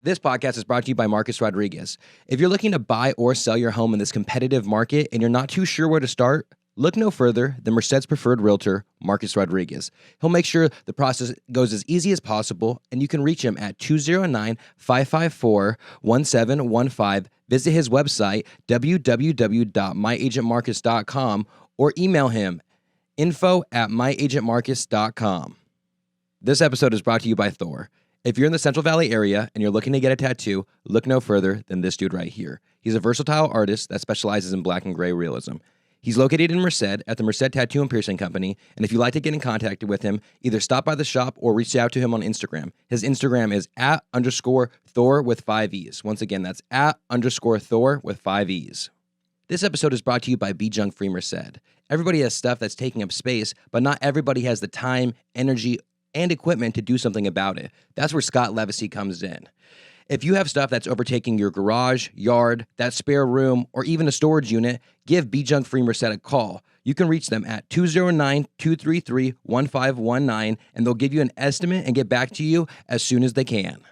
This podcast is brought to you by Marcus Rodriguez. If you're looking to buy or sell your home in this competitive market and you're not too sure where to start, look no further than Merced's preferred realtor, Marcus Rodriguez. He'll make sure the process goes as easy as possible, and you can reach him at 209-554-1715. Visit his website, www.myagentmarcus.com, or email him, info@myagentmarcus.com. This episode is brought to you by Thore. If you're in the Central Valley area and you're looking to get a tattoo, look no further than this dude right here. He's a versatile artist that specializes in black and gray realism. He's located in Merced at the Merced Tattoo and Piercing Company, and if you'd like to get in contact with him, either stop by the shop or reach out to him on Instagram. His Instagram is @_Thore with 5 E's. Once again, that's @_Thore with 5 E's. This episode is brought to you by Be Junk Free Merced. Everybody has stuff that's taking up space, but not everybody has the time, energy, and equipment to do something about it. That's where Scott Livesay comes in. If you have stuff that's overtaking your garage, yard, that spare room, or even a storage unit, give Be Junk Free Merced a call. You can reach them at 209-233-1519, and they'll give you an estimate and get back to you as soon as they can.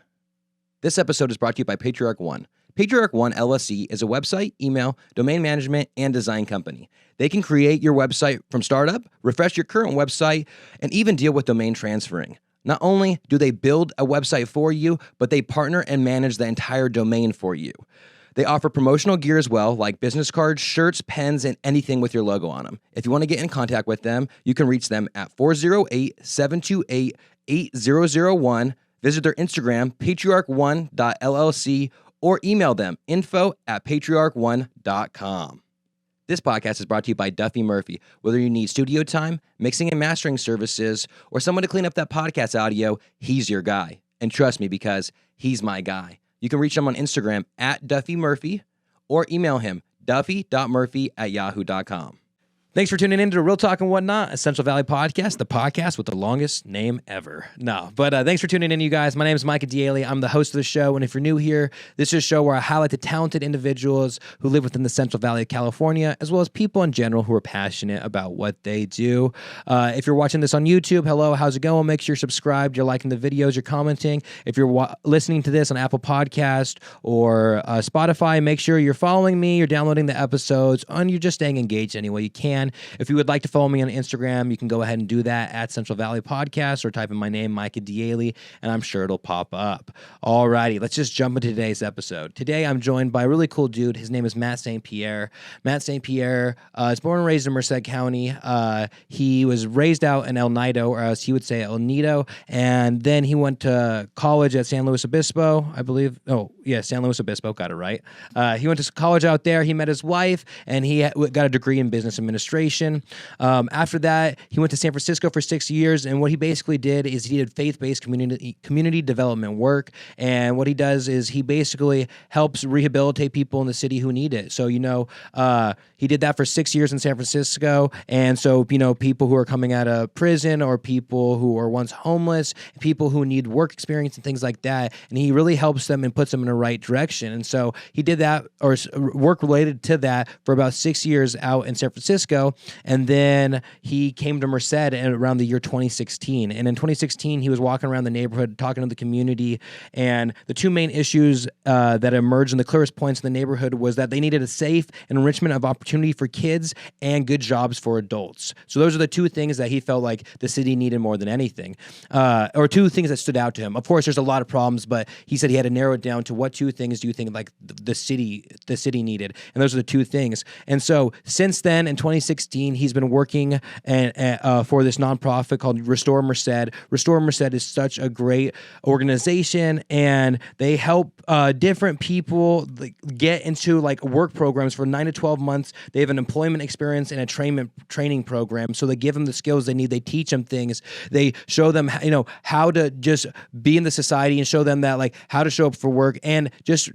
This episode is brought to you by Patriarch One. Patriarch One LLC is a website, email, domain management, and design company. They can create your website from startup, refresh your current website, and even deal with domain transferring. Not only do they build a website for you, but they partner and manage the entire domain for you. They offer promotional gear as well, like business cards, shirts, pens, and anything with your logo on them. If you want to get in contact with them, you can reach them at 408-728-8001. Visit their Instagram, patriarch1.llc, or email them, info@patriarch1.com. This podcast is brought to you by Duffy Murphy. Whether you need studio time, mixing and mastering services, or someone to clean up that podcast audio, he's your guy. And trust me, because he's my guy. You can reach him on Instagram @DuffyMurphy or email him duffy.murphy@yahoo.com. Thanks for tuning in to Real Talk and Whatnot, a Central Valley podcast, the podcast with the longest name ever. No, but thanks for tuning in, you guys. My name is Micah Daly. I'm the host of the show, and if you're new here, this is a show where I highlight the talented individuals who live within the Central Valley of California, as well as people in general who are passionate about what they do. If you're watching this on YouTube, hello, how's it going? Make sure you're subscribed, you're liking the videos, you're commenting. If you're listening to this on Apple Podcast or Spotify, make sure you're following me, you're downloading the episodes, and you're just staying engaged any way you can. If you would like to follow me on Instagram, you can go ahead and do that at Central Valley Podcast, or type in my name, Micah Daly, and I'm sure it'll pop up. Alrighty, let's just jump into today's episode. Today, I'm joined by a really cool dude. His name is Matt St Pierre. Matt St Pierre is born and raised in Merced County. He was raised out in El Nido, or as he would say, El Nido, and then he went to college at San Luis Obispo, I believe. Oh, yeah, San Luis Obispo, got it right. He went to college out there. He met his wife, and he got a degree in business administration. After that, he went to San Francisco for 6 years, and what he basically did is he did faith-based community development work, and what he does is he basically helps rehabilitate people in the city who need it. So, he did that for 6 years in San Francisco, and so, people who are coming out of prison, or people who are once homeless, people who need work experience and things like that, and he really helps them and puts them in the right direction. And so he did that, or work related to that, for about 6 years out in San Francisco. And then he came to Merced around the year 2016. And in 2016, he was walking around the neighborhood, talking to the community. And the two main issues that emerged, and the clearest points in the neighborhood, was that they needed a safe enrichment of opportunity for kids and good jobs for adults. So those are the two things that he felt like the city needed more than anything, or two things that stood out to him. Of course, there's a lot of problems, but he said he had to narrow it down to what two things do you think like the city needed, and those are the two things. And so since then, in 2016, he's been working for this nonprofit called Restore Merced. Restore Merced is such a great organization, and they help different people get into work programs for 9 to 12 months. They have an employment experience and a training program, so they give them the skills they need. They teach them things. They show them how to just be in the society, and show them that how to show up for work, and just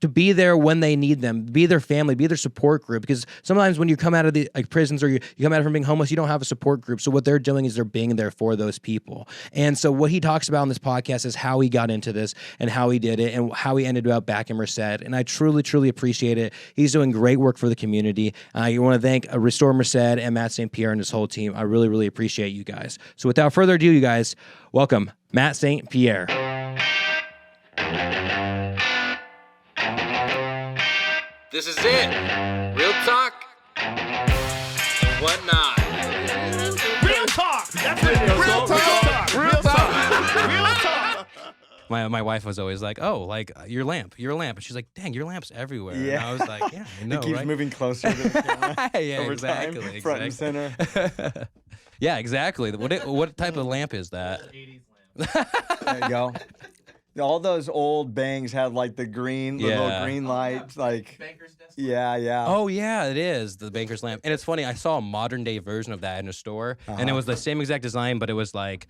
to be there when they need them, be their family, be their support group. Because sometimes when you come out of the prisons, or you come out from being homeless, you don't have a support group. So what they're doing is they're being there for those people. And so what he talks about in this podcast is how he got into this, and how he did it, and how he ended up back in Merced. And I truly, truly appreciate it. He's doing great work for the community. I want to thank Restore Merced and Matt St Pierre and his whole team. I really, really appreciate you guys. So without further ado, you guys, welcome Matt St Pierre. This is it. Real talk. Whatnot. Real talk. That's what it is. Real talk. Real talk. Real talk. My wife was always like, "Oh, like your lamp," and she's like, "Dang, your lamp's everywhere." Yeah. And I was like, "Yeah, I know, It keeps right?" moving closer to the camera. Yeah, over exactly, time, front and center. Yeah, exactly. What type of lamp is that? 80s lamp. There you go. All those old bangs had like the green, the little green lights, like. Banker's desk. Yeah. Oh yeah, it is the banker's lamp, and it's funny. I saw a modern day version of that in a store, and it was the same exact design, but it was like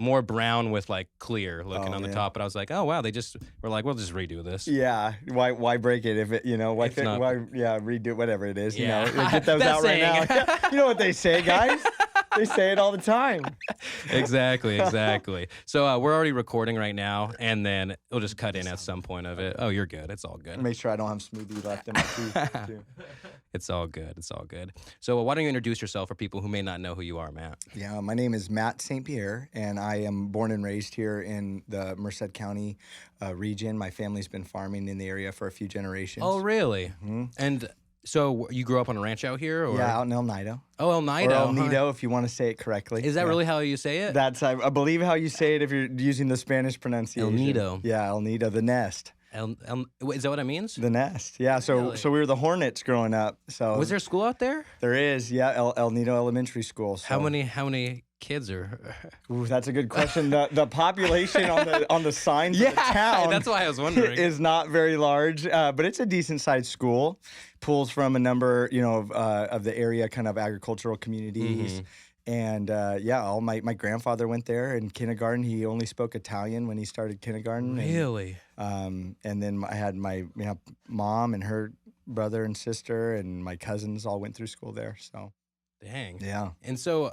more brown with like clear looking on the top. But I was like, oh wow, they just were like, we'll just redo this. Yeah. Why break it if it why redo whatever it is, get those out right now. You know what they say, guys? They say it all the time. Exactly. So we're already recording right now, and then we'll just cut in at some point of it. Oh, you're good. It's all good. Make sure I don't have smoothie left in my teeth too. It's all good. So why don't you introduce yourself for people who may not know who you are, Matt? Yeah, my name is Matt St Pierre, and I am born and raised here in the Merced County region. My family's been farming in the area for a few generations. Oh, really? Mm-hmm. And so you grew up on a ranch out here? Or? Yeah, out in El Nido. Oh, El Nido. Or El Nido, if you want to say it correctly. Is that really how you say it? That's, I believe, how you say it if you're using the Spanish pronunciation. El Nido. Yeah, El Nido, the nest. Is that what it means? The nest. Yeah, so we were the Hornets growing up. So was there school out there? There is, yeah, El Nido Elementary School. So. How many kids are? Ooh, that's a good question. The population on the signs of the town. That's why I was wondering. Is not very large, but it's a decent sized school. Pulls from a number, of the area kind of agricultural communities. Mm-hmm. And my grandfather went there in kindergarten. He only spoke Italian when he started kindergarten. Really? And then I had my mom and her brother and sister and my cousins all went through school there. So, dang. Yeah. And so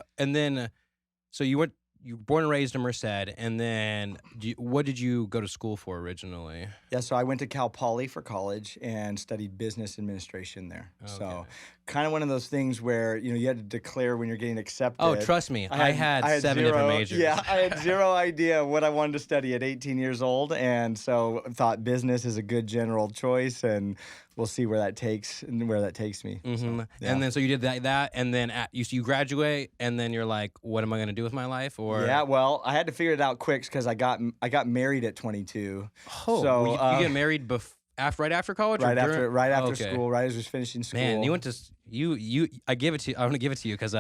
you were born and raised in Merced, and then what did you go to school for originally? Yeah, so I went to Cal Poly for college and studied business administration there. Okay. So kind of one of those things where, you had to declare when you're getting accepted. Oh, trust me. I had 7 different majors. Yeah, I had zero idea what I wanted to study at 18 years old, and so thought business is a good general choice, and we'll see where that takes me. Mm-hmm. So, yeah. And then so you did that, and then you graduate, and then you're like, what am I going to do with my life? Or yeah, well, I had to figure it out quick because I got married at 22. Oh, so you get married right after college? Right after school, right as I was finishing school. Man, you went to I give it to you. I want to give it to you because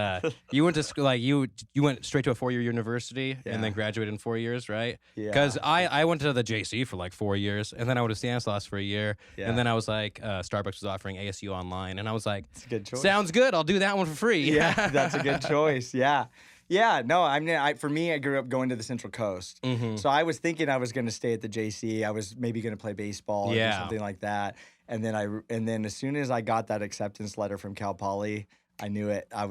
you went to school, like you went straight to a 4-year university and then graduated in 4 years, right? Yeah. Because I went to the JC for like 4 years, and then I went to Stanislaus for a year, and then I was like, Starbucks was offering ASU online, and I was like, that's a good choice. Sounds good. I'll do that one for free. Yeah, that's a good choice. Yeah. Yeah, no, for me, I grew up going to the Central Coast. Mm-hmm. So I was thinking I was going to stay at the JC. I was maybe going to play baseball or do something like that. And then as soon as I got that acceptance letter from Cal Poly, I knew it. I'm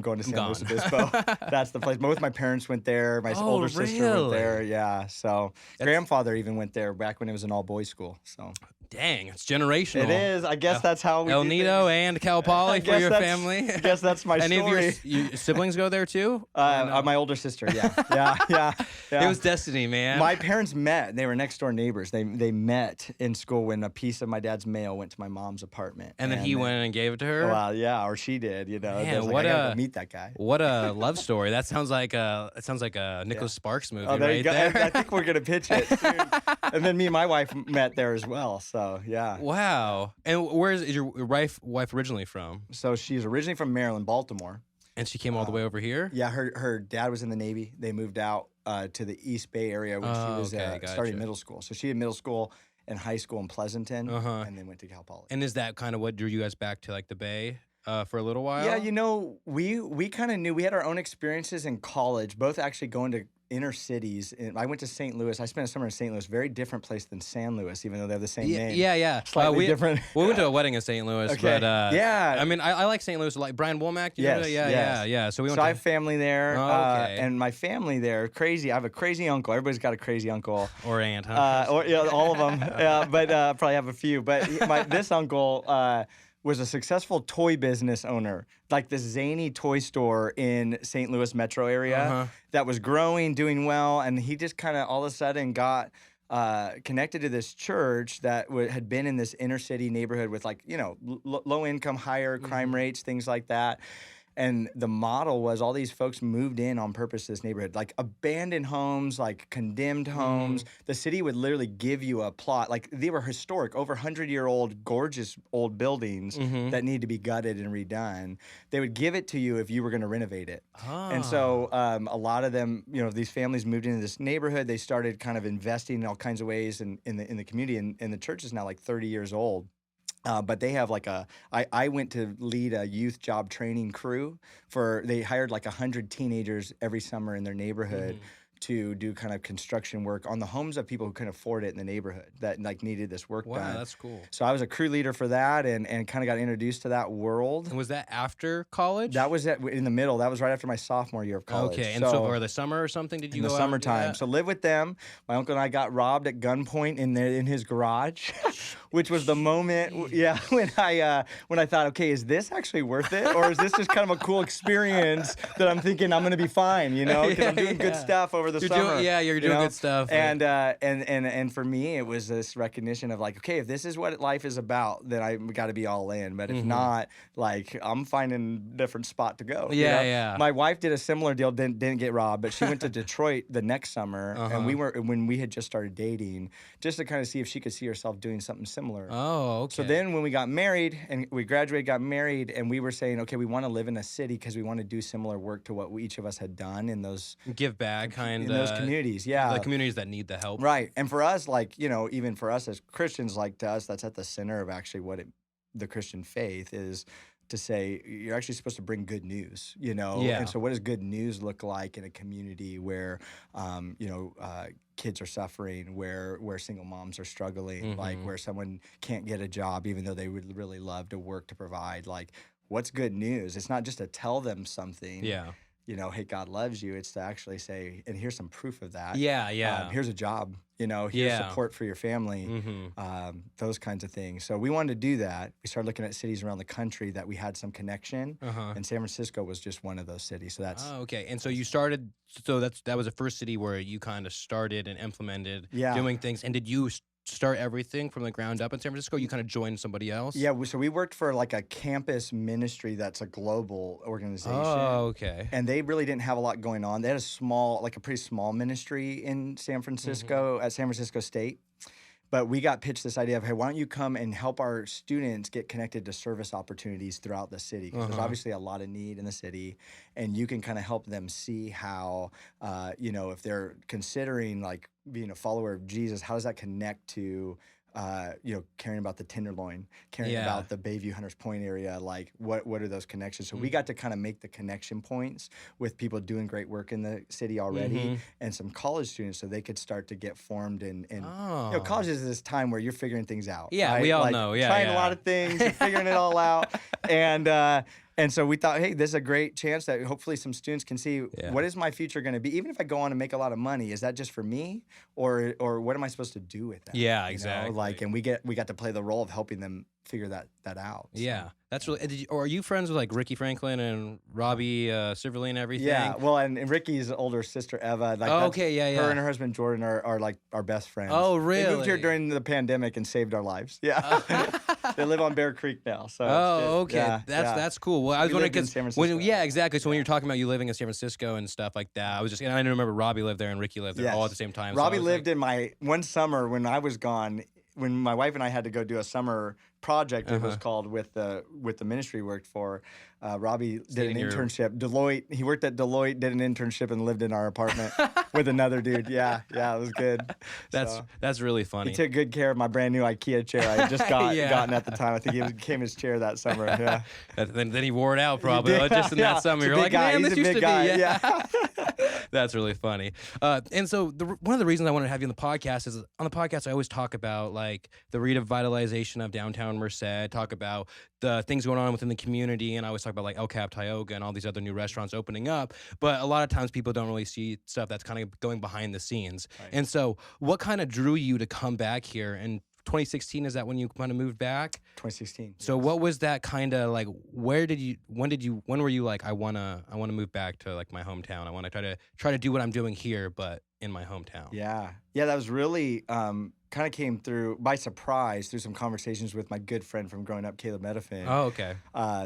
going to San Luis Obispo. That's the place. Both my parents went there. My older sister went there. Yeah. So grandfather even went there back when it was an all-boys school. So. Dang, it's generational. It is. I guess that's how we El Nido and Cal Poly for your family. I guess that's my story. Any of your siblings go there too? My older sister, yeah. It was destiny, man. My parents met. They were next door neighbors. They met in school when a piece of my dad's mail went to my mom's apartment. And then he went and gave it to her? Well, yeah, or she did, Man, I gotta go meet that guy. What a love story. That sounds like a Nicholas Sparks movie there right you go. there. I think we're going to pitch it soon. And then me and my wife met there as well, so yeah. Wow. And where is your wife originally from? So she's originally from Maryland, Baltimore. And she came all the way over here? Yeah, her dad was in the Navy. They moved out to the East Bay area when she was starting middle school. So she had middle school and high school in Pleasanton, and then went to Cal Poly. And is that kind of what drew you guys back to like the Bay for a little while? Yeah, we kind of knew. We had our own experiences in college, both actually going to inner cities. I went to St. Louis. I spent a summer in St. Louis. Very different place than San Luis, even though they have the same name. Yeah. Slightly different. We went to a wedding in St. Louis, okay. but I mean, I like St. Louis. Like Brian Womack. Yes. Yeah. So we went. I have family there, okay. and my family there crazy. I have a crazy uncle. Everybody's got a crazy uncle or aunt, huh? All of them. But probably have a few. But this uncle. Was a successful toy business owner, like this zany toy store in St. Louis metro area that was growing, doing well, and he just kind of all of a sudden got connected to this church that had been in this inner city neighborhood with like, low income, higher crime rates, things like that. And the model was all these folks moved in on purpose to this neighborhood, like abandoned homes, like condemned homes. The city would literally give you a plot. Like they were historic, over 100-year-old, gorgeous old buildings that need to be gutted and redone. They would give it to you if you were going to renovate it. And so a lot of them, these families moved into this neighborhood. They started kind of investing in all kinds of ways in the community. And the church is now like 30 years old. But they have like I went to lead a youth job training crew they hired like 100 teenagers every summer in their neighborhood to do kind of construction work on the homes of people who couldn't afford it in the neighborhood that like needed this work done. Wow, that's cool. So I was a crew leader for that and kind of got introduced to that world. And was that after college? That was in the middle. That was right after my sophomore year of college. Okay, and so for the summer or something, did you go in the out summertime? So live with them. My uncle and I got robbed at gunpoint in his garage, which was the moment, when I thought, okay, is this actually worth it, or is this just kind of a cool experience that I'm thinking I'm going to be fine, because I'm doing good stuff over the summer. You're doing good stuff. And for me, it was this recognition of like, okay, if this is what life is about, then I got to be all in. But if not, like I'm finding a different spot to go. Yeah. My wife did a similar deal, didn't get robbed, but she went to Detroit the next summer, and when we had just started dating, just to kind of see if she could see herself doing something similar. Oh, okay. So then when we got married and we graduated, got married, and we were saying, okay, we want to live in a city because we want to do similar work to what each of us had done in those give back kind of in those communities, the communities that need the help, right? And for us, like even for us as Christians, like to us, that's at the center of actually what the Christian faith is. To say you're actually supposed to bring good news, And so, what does good news look like in a community where, kids are suffering, where single moms are struggling, like where someone can't get a job even though they would really love to work to provide? Like, what's good news? It's not just to tell them something. Yeah. Hey, God loves you. It's to actually say, and here's some proof of that. Here's a job. Here's support for your family. Those kinds of things. So we wanted to do that. We started looking at cities around the country that we had some connection, and San Francisco was just one of those cities. So that's okay. And so you started. So that was the first city where you kind of started and implemented doing things. And did you start everything from the ground up in San Francisco? You kind of joined somebody else? Yeah, so we worked for like a campus ministry that's a global organization. Oh, okay. And they really didn't have a lot going on. They had a pretty small ministry in San Francisco at San Francisco State. But we got pitched this idea of, hey, why don't you come and help our students get connected to service opportunities throughout the city? Because there's obviously a lot of need in the city, and you can kind of help them see how, if they're considering like being a follower of Jesus, how does that connect to, caring about the Tenderloin, caring about the Bayview Hunters Point area, like what are those connections? So we got to kind of make the connection points with people doing great work in the city already and some college students so they could start to get formed and college is this time where you're figuring things out. Yeah, right? we all like, know. Trying a lot of things, you're figuring it all out. And so we thought, hey, this is a great chance that hopefully some students can see what is my future going to be? Even if I go on and make a lot of money, is that just for me, or what am I supposed to do with that? Yeah, exactly. And we got to play the role of helping them figure that out. So. Yeah, that's really. Or are you friends with like Ricky Franklin and Robbie Silverly and everything? Yeah, well, and Ricky's older sister Eva. Like her and her husband Jordan are like our best friends. Oh, really? They moved here during the pandemic and saved our lives. Yeah. They live on Bear Creek now. So okay. Yeah, that's cool. Well, I was wondering because exactly. So when you're talking about you living in San Francisco and stuff like that, I was just, and I didn't remember Robbie lived there and Ricky lived there all at the same time. Robbie lived in my one summer when I was gone. When my wife and I had to go do a summer project, it was called with the ministry we worked for. Robbie did an internship. Deloitte. He worked at Deloitte, did an internship, and lived in our apartment with another dude. Yeah, it was good. That's really funny. He took good care of my brand new IKEA chair I had just gotten at the time. I think it became his chair that summer. Yeah. then he wore it out probably just in that summer. You're like, man, this used to be. Yeah. That's really funny. And so one of the reasons I wanted to have you on the podcast is on the podcast I always talk about like the revitalization of downtown Merced, talk about the things going on within the community, and I always talk about like El Cap Tioga and all these other new restaurants opening up. But a lot of times people don't really see stuff that's kind of going behind the scenes. Right. And so what kind of drew you to come back here? And 2016, is that when you kind of moved back? 2016. So what was that kind of like? When were you like, I wanna move back to like my hometown? I want to try to do what I'm doing here, but in my hometown. Yeah. Yeah, that was really kind of came through by surprise through some conversations with my good friend from growing up, Caleb Medifin. Oh, okay.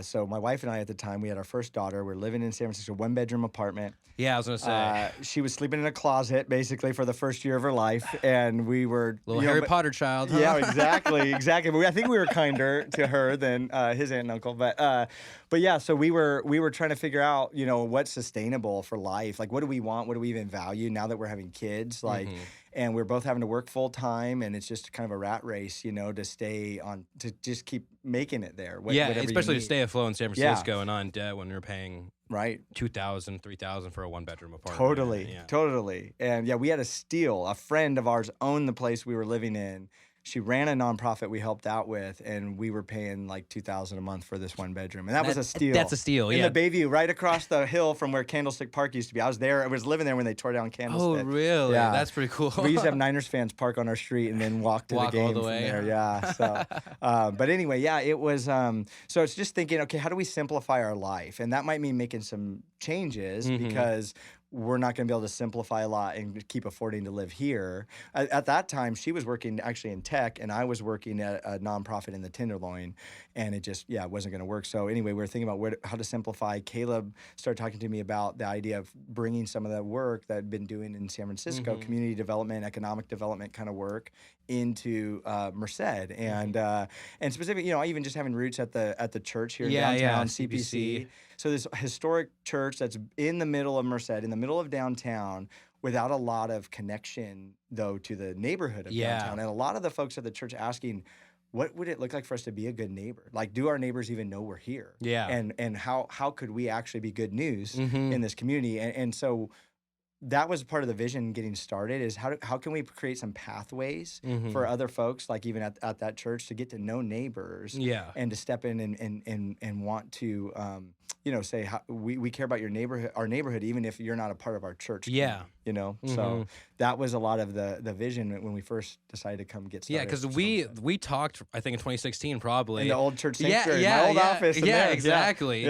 So my wife and I at the time, we had our first daughter. We're living in San Francisco, 1-bedroom apartment. Yeah, I was going to say. She was sleeping in a closet basically for the first year of her life. And we were... Little Harry Potter child, huh? Yeah, exactly. But I think we were kinder to her than his aunt and uncle. But yeah, so we were trying to figure out, what's sustainable for life. Like, what do we want? What do we even value now that we're having kids? Like... And we're both having to work full time, and it's just kind of a rat race, to stay on, to just keep making it there. Especially to stay afloat in San Francisco and not in debt when you're paying $2,000, $3,000 for a 1-bedroom apartment. Totally. And yeah, we had to steal. A friend of ours owned the place we were living in. She ran a nonprofit we helped out with, and we were paying like $2,000 a month for this 1-bedroom, and that was a steal. That's a steal, in the Bayview, right across the hill from where Candlestick Park used to be. I was there. I was living there when they tore down Candlestick. Oh, really? Yeah. That's pretty cool. We used to have Niners fans park on our street and then walk to the game all the way. from there. Yeah. So, but anyway, yeah, it was. So it's just thinking, okay, how do we simplify our life? And that might mean making some changes because we're not going to be able to simplify a lot and keep affording to live here. At that time, she was working actually in tech, and I was working at a nonprofit in the Tenderloin, and it just, wasn't going to work. So anyway, we were thinking about how to simplify. Caleb started talking to me about the idea of bringing some of the work that I'd been doing in San Francisco, community development, economic development kind of work, into Merced, and specifically, even just having roots at the church here in downtown, CPC. So this historic church that's in the middle of Merced, in the middle of downtown, without a lot of connection, though, to the neighborhood of downtown. And a lot of the folks at the church asking, what would it look like for us to be a good neighbor? Like, do our neighbors even know we're here? Yeah. And how could we actually be good news in this community? And so that was part of the vision getting started, is how can we create some pathways for other folks, like even at that church, to get to know neighbors and to step in and want to say we care about our neighborhood, even if you're not a part of our church. So that was a lot of the vision when we first decided to come get started. Yeah, because we talked, I think in 2016 probably. In the old church sanctuary, my old office. Exactly.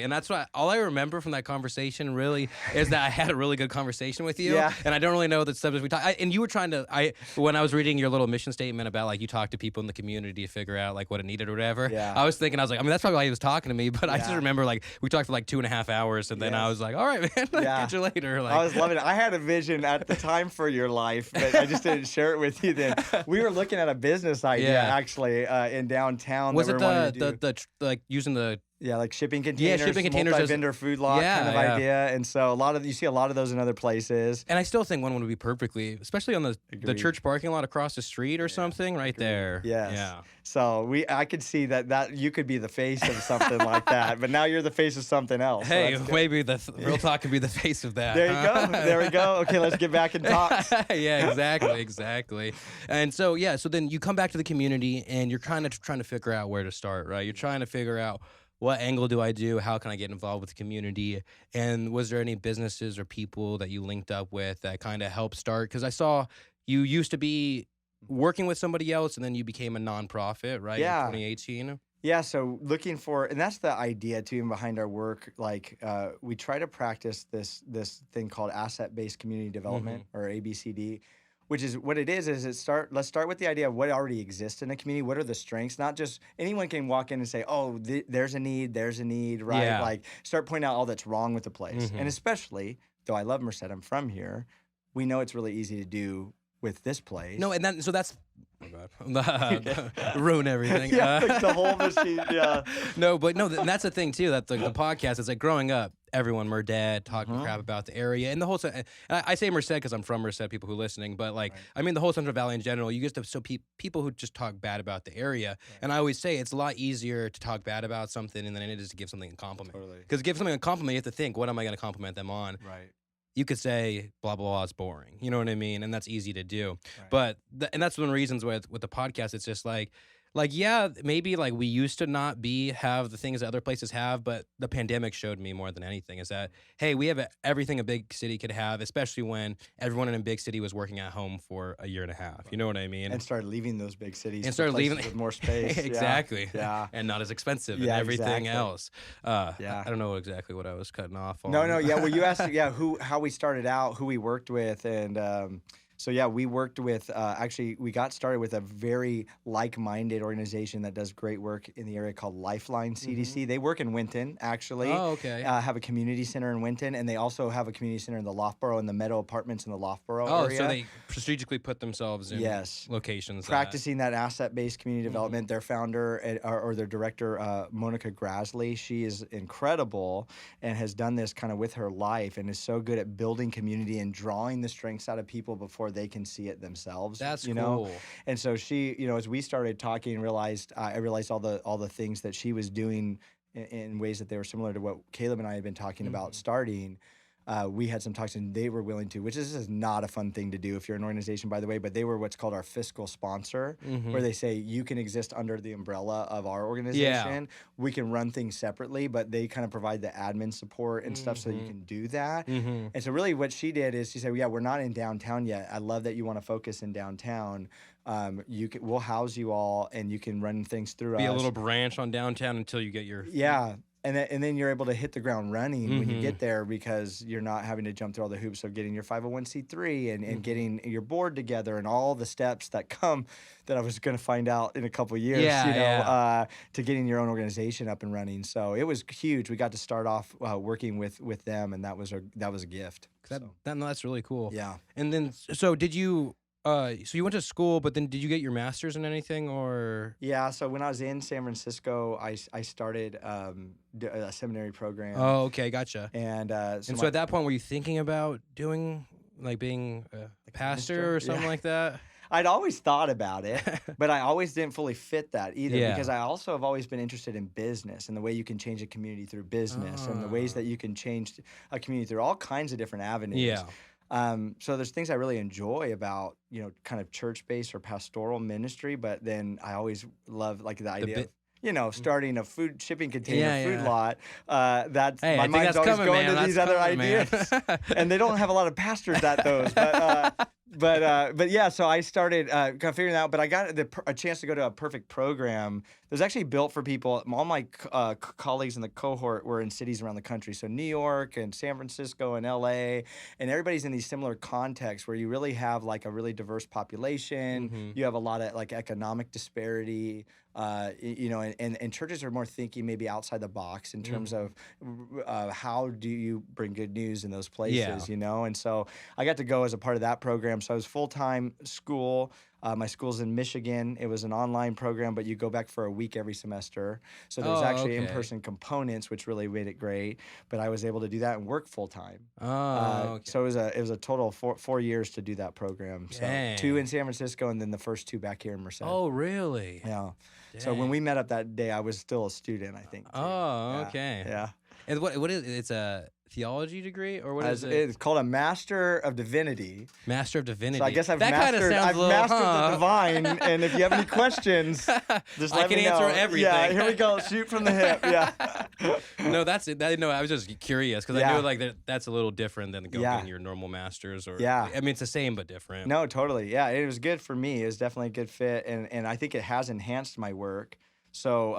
And that's what all I remember from that conversation really is that I had a really good conversation with you. Yeah. And I don't really know the subjects we talked. And you were trying to, when I was reading your little mission statement about like you talk to people in the community to figure out like what it needed or whatever. Yeah. I was like, that's probably why he was talking to me. But I just remember like we talked for like 2.5 hours, and then I was like, all right, man, catch you later. Like, I was loving it. I had a vision at the time for your life, but I just didn't share it with you then. We were looking at a business idea actually in downtown. Was it the like using the like shipping containers, multi-vendor food lot kind of idea, and so you see a lot of those in other places. And I still think one would be perfectly, especially on the church parking lot across the street or something, right there. Yes. Yeah. So I could see that you could be the face of something like that, but now you're the face of something else. Hey, so maybe the Real Talk could be the face of that. There you go. There we go. Okay, let's get back and talk. Yeah, exactly. And so so then you come back to the community, and you're kind of trying to figure out where to start, right? You're trying to figure out, what angle do I do? How can I get involved with the community? And was there any businesses or people that you linked up with that kind of helped start? Because I saw you used to be working with somebody else, and then you became a nonprofit, right? Yeah. In 2018. Yeah, so looking for, and that's the idea too behind our work. Like we try to practice this thing called asset-based community development, or ABCD. Which is what it is let's start with the idea of what already exists in a community. What are the strengths? Not just anyone can walk in and say, oh, there's a need, right? Yeah. Like start pointing out all that's wrong with the place. And especially, though I love Merced, I'm from here, we know it's really easy to do with this place. No, and that's ruin everything. Like the whole machine. Yeah. And that's the thing too. That the podcast is like growing up. Everyone, we're dead, talking crap about the area and the whole. And I say Merced because I'm from Merced. People who are listening, but like I mean the whole Central Valley in general. You get to people who just talk bad about the area. Right. And I always say it's a lot easier to talk bad about something than it is to give something a compliment. Because give something a compliment, you have to think, what am I going to compliment them on? Right. You could say blah blah blah is boring, you know what I mean, and that's easy to do. Right. But and that's one of the reasons with the podcast. It's just like Like, yeah, maybe like we used to not have the things that other places have, but the pandemic showed me more than anything is that, hey, we have everything a big city could have, especially when everyone in a big city was working at home for a year and a half. You know what I mean? And started leaving those big cities. And started leaving with more space. Exactly. Yeah. And not as expensive and everything exactly. else. I don't know exactly what I was cutting off on. No. Yeah. Well, you asked, how we started out, who we worked with, and so yeah, we worked with. Actually, we got started with a very like-minded organization that does great work in the area called Lifeline CDC. They work in Winton, actually. Oh, okay. Have a community center in Winton, and they also have a community center in the Loughborough and the Meadow Apartments in the Loughborough area. So they strategically put themselves in locations. Practicing that asset-based community development. Their founder or their director, Monica Grasley, she is incredible and has done this kind of with her life and is so good at building community and drawing the strengths out of people before they can see it themselves. That's cool. Know? And so she, as we started talking, I realized all the things that she was doing in ways that they were similar to what Caleb and I had been talking about starting. We had some talks and they were willing to, which is not a fun thing to do if you're an organization, by the way, but they were what's called our fiscal sponsor, where they say you can exist under the umbrella of our organization. We can run things separately, but they kind of provide the admin support and stuff so you can do that. And so really what she did is she said, we're not in downtown yet. I love that you want to focus in downtown. We'll house you all and you can run things through us. Be a little branch on downtown until you get your... Yeah. And then you're able to hit the ground running when you get there because you're not having to jump through all the hoops of getting your 501c3 and getting your board together and all the steps that come that I was going to find out in a couple of years, to getting your own organization up and running. So it was huge. We got to start off working with them, and that was a gift. That's really cool. Yeah. And then, so did you... so you went to school, but then did you get your master's in anything or? Yeah, so when I was in San Francisco, I started a seminary program. Oh, okay, gotcha. And so at that point, were you thinking about doing being a pastor or something like that? I'd always thought about it, but I always didn't fully fit that either because I also have always been interested in business and the way you can change a community through business and the ways that you can change a community through all kinds of different avenues. Yeah. So there's things I really enjoy about, kind of church-based or pastoral ministry, but then I always love like the idea of, starting a food shipping container food lot. My mind's always going to these other ideas. And they don't have a lot of pastors at those, but yeah, so I started kind of figuring it out, but I got a chance to go to a perfect program that was actually built for people. All my colleagues in the cohort were in cities around the country. So New York and San Francisco and LA, and everybody's in these similar contexts where you really have like a really diverse population. You have a lot of like economic disparity, and churches are more thinking maybe outside the box in terms of how do you bring good news in those places, And so I got to go as a part of that program. So I was full-time school. My school's in Michigan. It was an online program, but you go back for a week every semester. So there's actually in-person components, which really made it great. But I was able to do that and work full-time. So it was a total of 4 years to do that program. So 2 in San Francisco and then the first 2 back here in Merced. Oh, really? Yeah. Dang. So when we met up that day, I was still a student, I think. Too. Oh, okay. Yeah. And what is it's a theology degree or what is it? It's called a Master of Divinity. Master of Divinity. So I guess I've mastered the divine, and if you have any questions, just let me know. I can answer everything. Yeah, here we go. Shoot from the hip. Yeah. No, that's it. No, I was just curious because I knew like that's a little different than getting your normal masters. I mean, it's the same but different. No, totally. Yeah, it was good for me. It was definitely a good fit, and I think it has enhanced my work. So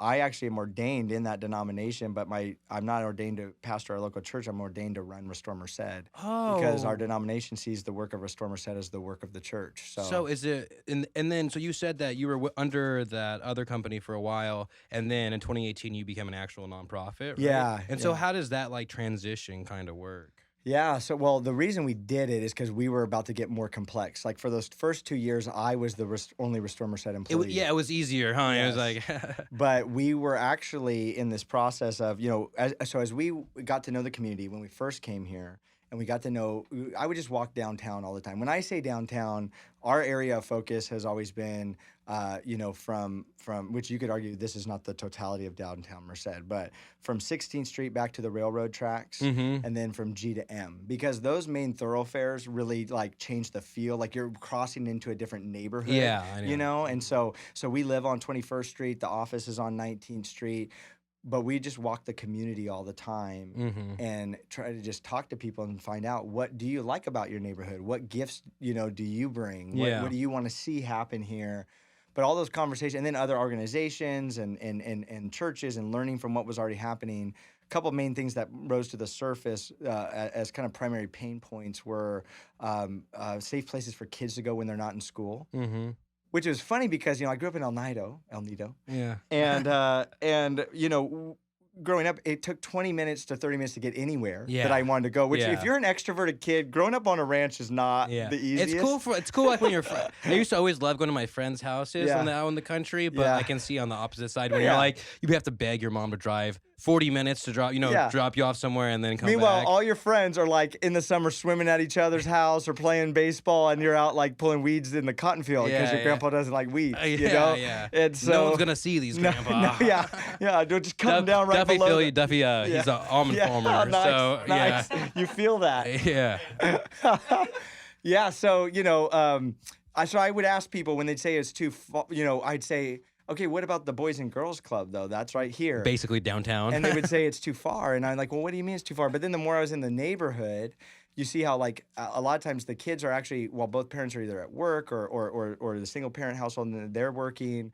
I actually am ordained in that denomination, but I'm not ordained to pastor our local church. I'm ordained to run Restore Merced because our denomination sees the work of Restore Merced as the work of the church. So is it, and then so you said that you were under that other company for a while, and then in 2018 you became an actual nonprofit, right? Yeah. And so how does that like transition kind of work? Yeah. So, well, the reason we did it is because we were about to get more complex. Like for those first 2 years, I was the only Restore Merced employee. It was easier, huh? Yes. It was like, but we were actually in this process of, as we got to know the community when we first came here, and we got to know. I would just walk downtown all the time. When I say downtown, our area of focus has always been, from which you could argue this is not the totality of downtown Merced, but from 16th Street back to the railroad tracks, and then from G to M, because those main thoroughfares really like change the feel. Like you're crossing into a different neighborhood. Yeah, I know. And so we live on 21st Street. The office is on 19th Street. But we just walk the community all the time and try to just talk to people and find out, what do you like about your neighborhood? What gifts, do you bring? What do you want to see happen here? But all those conversations, and then other organizations and churches, and learning from what was already happening. A couple of main things that rose to the surface as kind of primary pain points were safe places for kids to go when they're not in school. Which was funny because, I grew up in El Nido. Yeah. And growing up, it took 20 minutes to 30 minutes to get anywhere that I wanted to go. Which, if you're an extroverted kid, growing up on a ranch is not the easiest. It's cool like when you're. I used to always love going to my friends' houses out in the country, but I can see on the opposite side when you're like, you have to beg your mom to drive 40 minutes to drop you off somewhere and then come Meanwhile, back. all your friends are like in the summer swimming at each other's house or playing baseball, and you're out like pulling weeds in the cotton field because your grandpa doesn't like weeds. Yeah. And so, no one's gonna see these grandpa. Just cut them down right Duffy below. Duffy, he's an almond farmer. Nice, so nice. You feel that. Yeah. So so I would ask people when they'd say it's too far. I'd say, okay, what about the Boys and Girls Club, though? That's right here. Basically downtown. And they would say it's too far. And I'm like, well, what do you mean it's too far? But then the more I was in the neighborhood, you see how, like, a lot of times the kids are actually, while both parents are either at work or the single-parent household and they're working,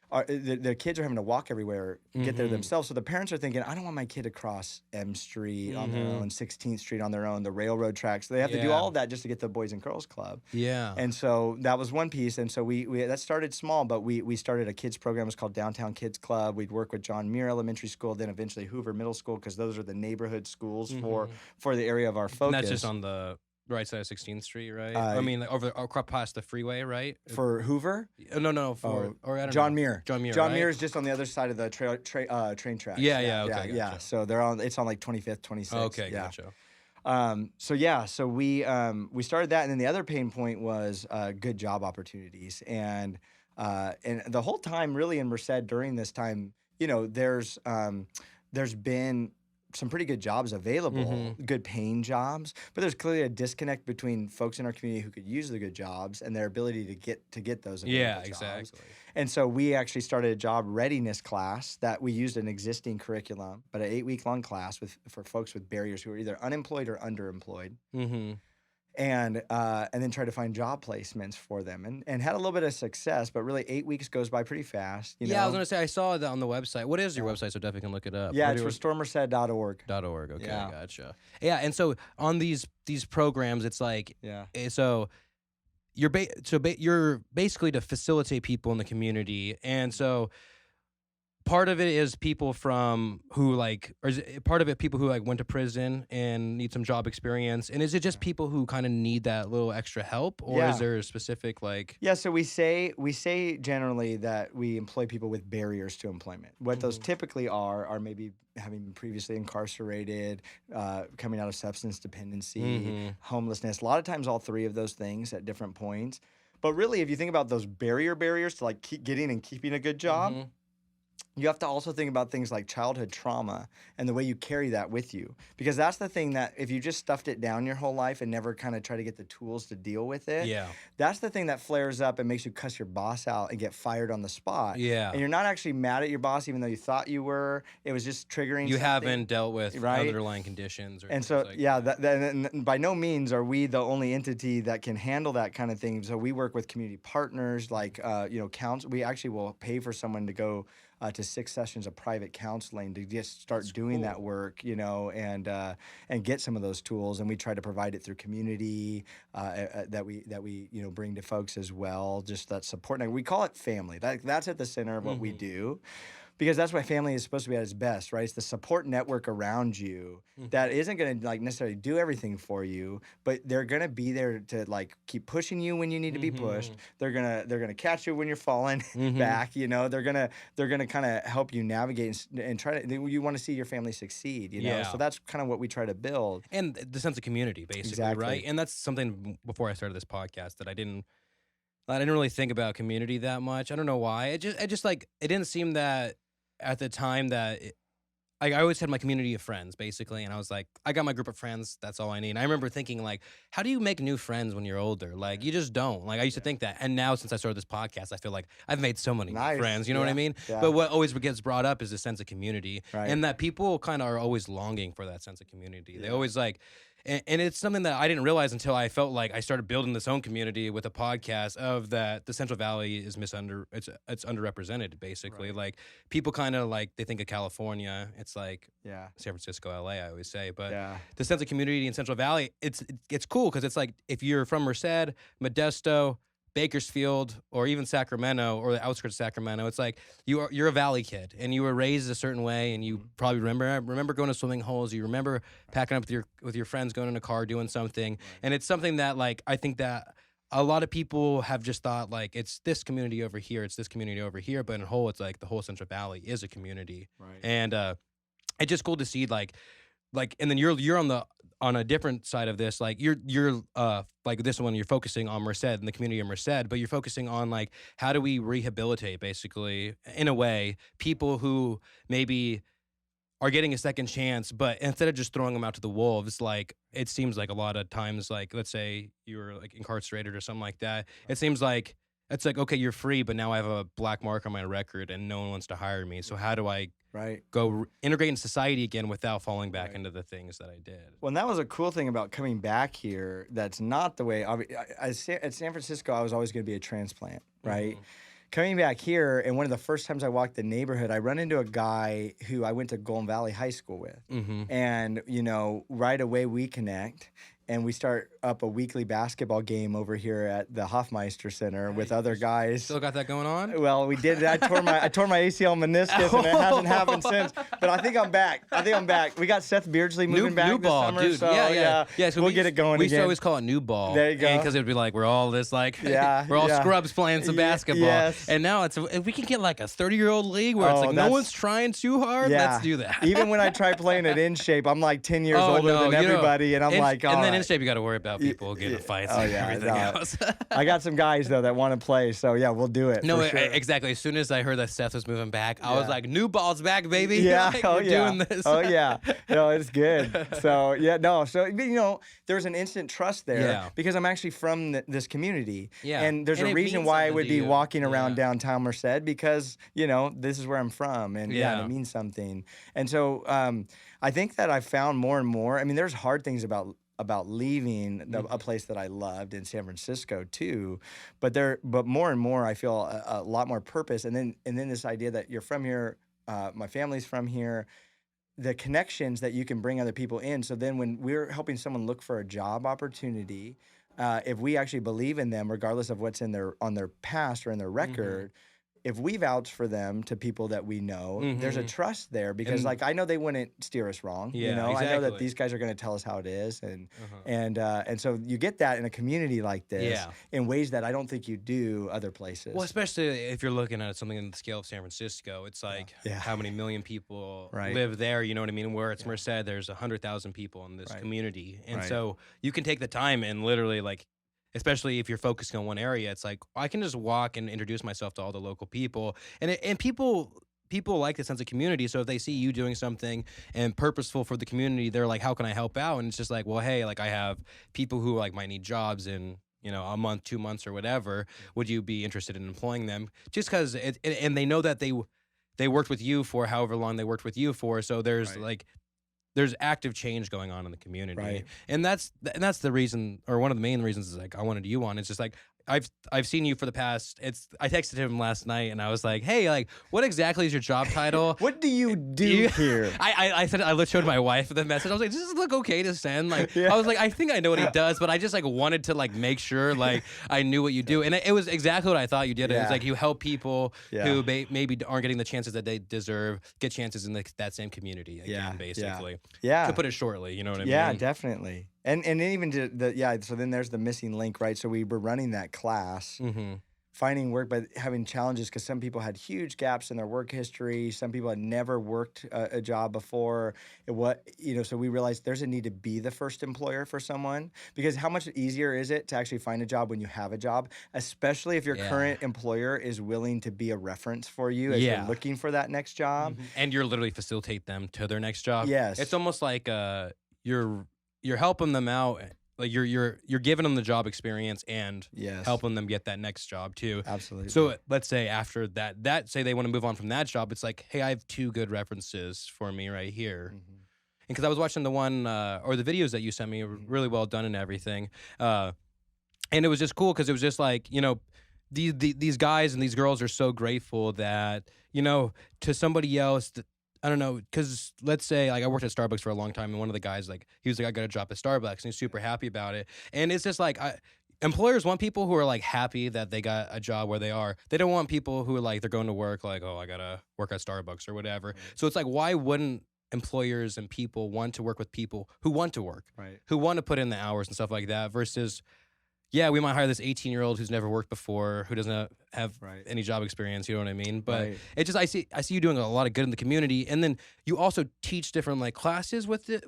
the kids are having to walk everywhere, get there themselves. So the parents are thinking, I don't want my kid to cross M Street on their own, 16th Street on their own, the railroad tracks. So they have to do all of that just to get to the Boys and Girls Club. Yeah. And so that was one piece. And so we that started small, but we started a kids program. It was called Downtown Kids Club. We'd work with John Muir Elementary School, then eventually Hoover Middle School, because those are the neighborhood schools for the area of our focus. And that's just on the right side of 16th Street, right? I mean, like across past the freeway, right? For Hoover? No, for or I don't John know. Muir. John Muir. John right? Muir is just on the other side of the train tracks. Yeah. Okay. Yeah. Gotcha. So it's on like 25th, 26th. Okay. Yeah. Gotcha. So we started that, and then the other pain point was good job opportunities, and the whole time really in Merced during this time, there's been some pretty good jobs available, good paying jobs, but there's clearly a disconnect between folks in our community who could use the good jobs and their ability to get those available jobs. Exactly. And so we actually started a job readiness class that we used an existing curriculum, but an 8-week-long class for folks with barriers who are either unemployed or underemployed. And then try to find job placements for them, and had a little bit of success, but really 8 weeks goes by pretty fast. I was gonna say I saw that on the website. What is your website so definitely can look it up? Yeah, it's restoremerced.org. .org. Okay, Yeah. Gotcha. Yeah, and so on these programs, it's like so you're you're basically to facilitate people in the community, and so. Part of it is people part of it people who like went to prison and need some job experience, and is it just people who kind of need that little extra help, or is there a specific like? Yeah, so we say generally that we employ people with barriers to employment. What those typically are maybe having been previously incarcerated, coming out of substance dependency, homelessness. A lot of times, all three of those things at different points. But really, if you think about those barriers to like keep getting and keeping a good job. You have to also think about things like childhood trauma and the way you carry that with you. Because that's the thing that if you just stuffed it down your whole life and never kind of try to get the tools to deal with it, that's the thing that flares up and makes you cuss your boss out and get fired on the spot. Yeah. And you're not actually mad at your boss even though you thought you were. It was just triggering You something. haven't dealt with underlying conditions. Or and so, like and by no means are we the only entity that can handle that kind of thing. So we work with community partners like, counsel. We actually will pay for someone to go to 6 sessions of private counseling to just start doing that work, and get some of those tools. And we try to provide it through community that we bring to folks as well. Just that support. And we call it family. That's at the center of what we do. because that's what family is supposed to be at its best, right? It's the support network around you that isn't going to like necessarily do everything for you, but they're going to be there to like keep pushing you when you need to be pushed. They're gonna catch you when you're falling back. You know, they're gonna kind of help you navigate and try to. You want to see your family succeed. You know, so that's kind of what we try to build, and the sense of community, basically, right? And that's something before I started this podcast that I didn't really think about community that much. I don't know why. It just like it didn't seem that at the time that I always had my community of friends basically, and I was like, I got my group of friends. That's all I need. And I remember thinking like, how do you make new friends when you're older? Like you just don't. Like I used to think that, and now since I started this podcast, I feel like I've made so many new friends. You know what I mean? Yeah. But what always gets brought up is the sense of community, and that people kind of are always longing for that sense of community. They always like. And it's something that I didn't realize until I felt like I started building this own community with a podcast of that the Central Valley is it's underrepresented basically. Like people kind of like they think of California, it's like San Francisco, LA, I always say, but the sense of community in Central Valley, it's cool because it's like if you're from Merced, Modesto, Bakersfield, or even Sacramento, or the outskirts of Sacramento, it's like you're a Valley kid, and you were raised a certain way, and you probably remember going to swimming holes. You remember packing up with your friends, going in a car, doing something, and it's something that like I think that a lot of people have just thought like it's this community over here, it's this community over here, but in whole, it's like the whole Central Valley is a community, and it's just cool to see like, and then you're on a different side of this, like you're like this one, you're focusing on Merced and the community of Merced, but you're focusing on like how do we rehabilitate basically in a way people who maybe are getting a second chance, but instead of just throwing them out to the wolves, like it seems like a lot of times, like let's say you were like incarcerated or something like that, it seems like it's like, okay, you're free, but now I have a black mark on my record and no one wants to hire me. So how do I go integrate in society again without falling back into the things that I did? Well, and that was a cool thing about coming back here. That's not the way. At San Francisco, I was always going to be a transplant, right? Coming back here, and one of the first times I walked the neighborhood, I run into a guy who I went to Golden Valley High School with. And, you know, right away we connect. And we start up a weekly basketball game over here at the Hofmeister Center with other guys. Still got that going on? Well, we did. I tore my ACL meniscus, and it hasn't happened since. But I think I'm back. We got Seth Beardsley moving back new this ball, summer, dude. so So we'll get it going we again. used to always call it new ball. There you go. Because it would be like we're all this like we're all scrubs playing some basketball. Yes. And now it's if we can get like a 30-year-old league where it's like no one's trying too hard. Let's do that. Even when I try playing it in shape, I'm like 10 years older than everybody, and I'm like, and then in shape you got to worry about people getting fights and everything else. I got some guys though that want to play, so yeah, we'll do it. No, sure. Exactly. As soon as I heard that Seth was moving back, I was like, "New ball's back, baby!" Yeah, like, we're doing this. Oh yeah, no, it's good. So so you know, there's an instant trust there because I'm actually from this community, and there's a reason why I would be walking around downtown Merced because you know this is where I'm from, and it means something. And so I think that I found more and more. I mean, there's hard things about leaving a place that I loved in San Francisco too, but more and more I feel a lot more purpose, and then this idea that you're from here, my family's from here, the connections that you can bring other people in. So then when we're helping someone look for a job opportunity, if we actually believe in them, regardless of what's on their past or in their record. If we vouch for them to people that we know, there's a trust there because, like, I know they wouldn't steer us wrong. Yeah, you know, exactly. I know that these guys are going to tell us how it is, and so you get that in a community like this in ways that I don't think you do other places. Well, especially if you're looking at something on the scale of San Francisco, it's like how many million people live there. You know what I mean? Where it's Merced, there's 100,000 people in this community, and so you can take the time and literally like. Especially if you're focusing on one area, it's like I can just walk and introduce myself to all the local people, and people like the sense of community. So if they see you doing something and purposeful for the community, they're like, "How can I help out?" And it's just like, "Well, hey, like I have people who like might need jobs in a month, 2 months, or whatever. Would you be interested in employing them?" Just because and they know that they worked with you for however long they worked with you for. So there's like. There's active change going on in the community, and that's the reason, or one of the main reasons is like I wanted you on. It's just like I've seen you for the past. I texted him last night and I was like, hey, like, what exactly is your job title? What do you do here? I said I showed my wife the message. I was like, does this look okay to send? Like, I was like, I think I know what he does, but I just like wanted to like make sure like I knew what you do, and it was exactly what I thought you did. It was like you help people who maybe aren't getting the chances that they deserve, get chances in that same community again, basically. Yeah. To put it shortly, you know what I mean? Yeah, definitely. And then even so then there's the missing link, right? So we were running that class, finding work, but having challenges because some people had huge gaps in their work history. Some people had never worked a job before. So we realized there's a need to be the first employer for someone, because how much easier is it to actually find a job when you have a job, especially if your current employer is willing to be a reference for you as you're looking for that next job. And you're literally facilitate them to their next job. Yes. It's almost like you're helping them out, like you're giving them the job experience and helping them get that next job too. Absolutely. So let's say after that say they want to move on from that job, it's like, hey, I have 2 good references for me right here. And because I was watching the one or the videos that you sent me, really well done and everything, and it was just cool because it was just like, you know, these guys and these girls are so grateful that, you know, to somebody else that, I don't know, because let's say, like, I worked at Starbucks for a long time, and one of the guys, like, he was like, I got a job at Starbucks, and he's super happy about it. And it's just like, employers want people who are, like, happy that they got a job where they are. They don't want people who are, like, they're going to work, like, oh, I got to work at Starbucks or whatever. So it's like, why wouldn't employers and people want to work with people who want to work, who want to put in the hours and stuff like that, versus... Yeah, we might hire this 18-year-old who's never worked before, who doesn't have any job experience. You know what I mean? But it just I see you doing a lot of good in the community, and then you also teach different like classes with this.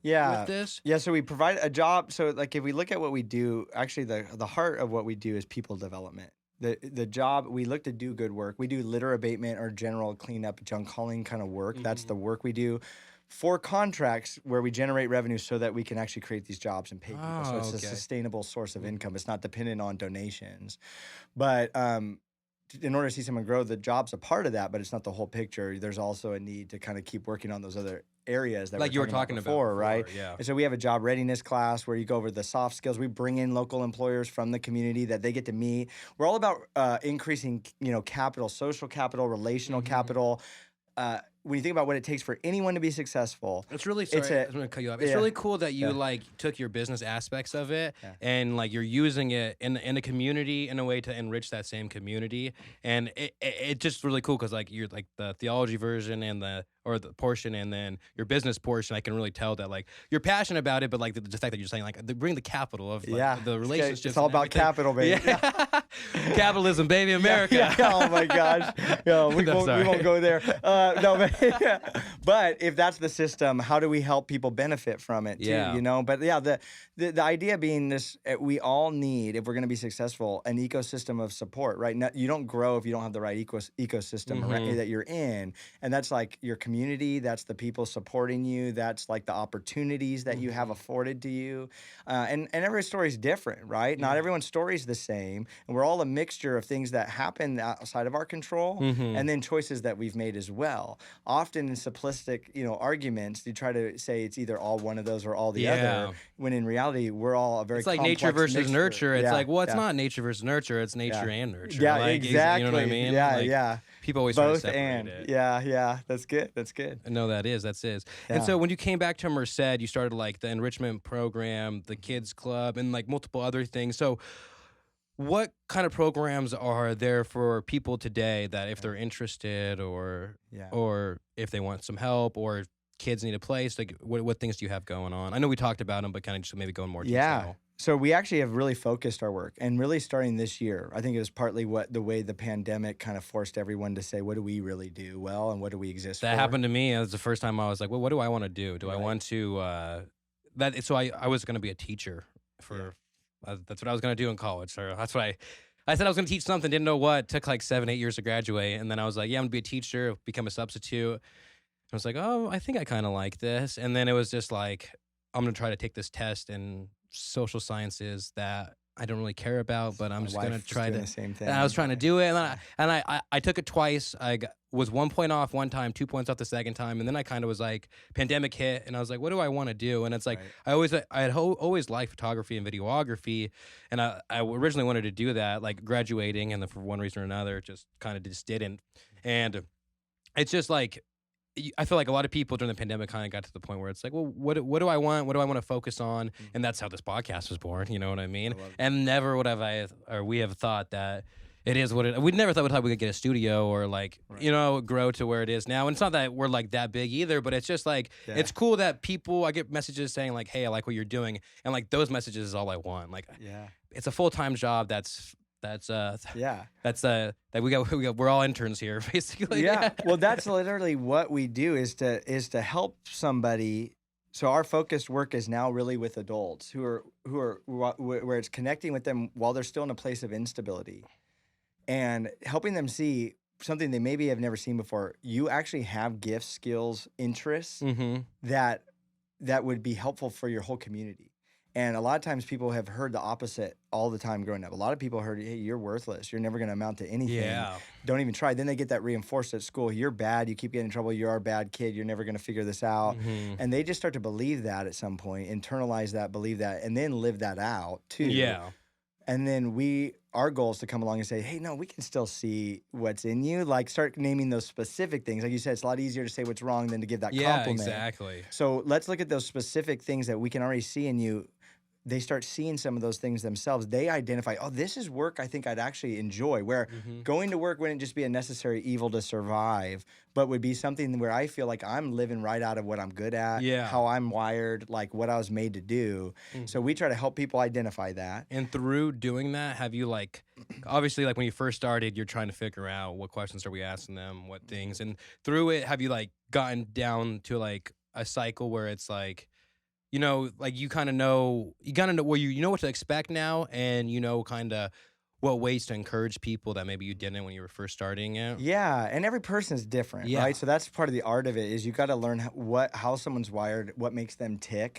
Yeah, so we provide a job. So like if we look at what we do, actually the heart of what we do is people development. The job, we look to do good work. We do litter abatement or general cleanup, junk hauling kind of work. That's the work we do for contracts where we generate revenue so that we can actually create these jobs and pay people. So it's a sustainable source of income. It's not dependent on donations. But in order to see someone grow, the job's a part of that, but it's not the whole picture. There's also a need to kind of keep working on those other areas that like you were talking about before, right? Yeah. And so we have a job readiness class where you go over the soft skills. We bring in local employers from the community that they get to meet. We're all about increasing, capital, social capital, relational capital. When you think about what it takes for anyone to be successful, it's really I'm gonna cut you off. It's really cool that you like took your business aspects of it and like you're using it in a community in a way to enrich that same community, and it just really cool because like you're like the theology version and the portion and then your business portion. I can really tell that like you're passionate about it, but like the fact that you're saying like bring the capital of like, the relationships. It's all about capital, baby. Capitalism, baby, America. Oh my gosh, we won't go there. But if that's the system, how do we help people benefit from it too? But the idea being this: we all need, if we're going to be successful, an ecosystem of support. Right? You don't grow if you don't have the right ecosystem that you're in, and that's like your community. That's the people supporting you. That's like the opportunities that you have afforded to you. And every story is different, right? Not everyone's story is the same, and we're all a mixture of things that happen outside of our control, and then choices that we've made as well. Often in simplistic, arguments, you try to say it's either all one of those or all the other, when in reality, we're all a very It's like nature versus nurture. It's like, well, it's not nature versus nurture. It's nature and nurture. Yeah, like, exactly. You know what I mean? Yeah, People always both try to separate it. Yeah. That's good. No, that is. And so when you came back to Merced, you started like the enrichment program, the kids club, and like multiple other things. So what kind of programs are there for people today that if they're interested or if they want some help or kids need a place, like what things do you have going on? I know we talked about them, but kind of just maybe go in more detail. Yeah. So we actually have really focused our work, and really starting this year, I think it was partly the way the pandemic kind of forced everyone to say, what do we really do well and what do we exist for? That happened to me. It was the first time I was like, well, what do I want to do? Do I want to, I was going to be a teacher for, that's what I was going to do in college. So that's what I said I was going to teach something, didn't know what. Took like 7-8 years to graduate. And then I was like, yeah, I'm going to be a teacher, become a substitute. I was like, oh, I think I kind of like this. And then it was just like, I'm going to try to take this test in social sciences that I don't really care about, but I'm just gonna try to. The same thing. And I was trying to do it, and I took it twice. Was 1 point off one time, 2 points off the second time, and then I kind of was like, pandemic hit, and I was like, what do I want to do? And it's like I had always liked photography and videography, and I originally wanted to do that, like graduating, and then for one reason or another, just kind of just didn't. And it's just like, I feel like a lot of people during the pandemic kind of got to the point where it's like, well, what do I want? What do I want to focus on? And that's how this podcast was born. You know what I mean? And never would we have thought that it is what it. We never thought we could get a studio or like grow to where it is now. And it's not that we're like that big either, but it's just like it's cool that I get messages saying like, hey, I like what you're doing, and like those messages is all I want. Like, it's a full-time job. We're all interns here, basically. Yeah. Well, that's literally what we do is to help somebody. So our focused work is now really with adults who are where it's connecting with them while they're still in a place of instability, and helping them see something they maybe have never seen before. You actually have gifts, skills, interests that would be helpful for your whole community. And a lot of times people have heard the opposite all the time growing up. A lot of people heard, hey, you're worthless. You're never going to amount to anything. Yeah. Don't even try. Then they get that reinforced at school. You're bad. You keep getting in trouble. You're a bad kid. You're never going to figure this out. And they just start to believe that at some point, internalize that, believe that, and then live that out too. Yeah. And then our goal is to come along and say, hey, no, we can still see what's in you. Like, start naming those specific things. Like you said, it's a lot easier to say what's wrong than to give that compliment. Exactly. So let's look at those specific things that we can already see in you. They start seeing some of those things themselves. They identify, oh, this is work I think I'd actually enjoy, where going to work wouldn't just be a necessary evil to survive, but would be something where I feel like I'm living right out of what I'm good at, how I'm wired, like what I was made to do. So we try to help people identify that. And through doing that, have you like, obviously like when you first started, you're trying to figure out what questions are we asking them, what things, and through it, have you like gotten down to like a cycle where it's like, like you kind of know, well, you know what to expect now, and kind of what ways to encourage people that maybe you didn't when you were first starting it. Yeah, and every person is different, right? So that's part of the art of it, is you got to learn how someone's wired, what makes them tick.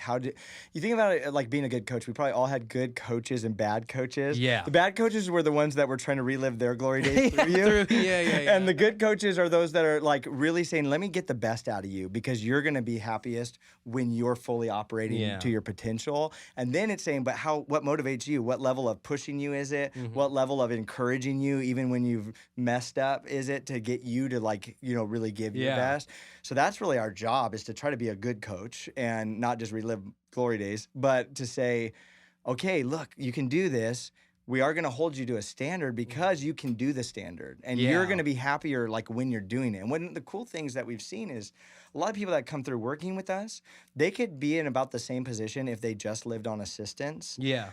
You think about it like being a good coach. We probably all had good coaches and bad coaches. Yeah. The bad coaches were the ones that were trying to relive their glory days through you. And the good coaches are those that are like really saying, let me get the best out of you, because you're going to be happiest when you're fully operating to your potential. And then it's saying, but what motivates you? What level of pushing you is it? What level of encouraging you even when you've messed up is it, to get you to like really give your best? So that's really our job, is to try to be a good coach and not just relive glory days, but to say, okay, look, you can do this. We are going to hold you to a standard because you can do the standard, and you're going to be happier like when you're doing it. And one of the cool things that we've seen is a lot of people that come through working with us, they could be in about the same position if they just lived on assistance. Yeah.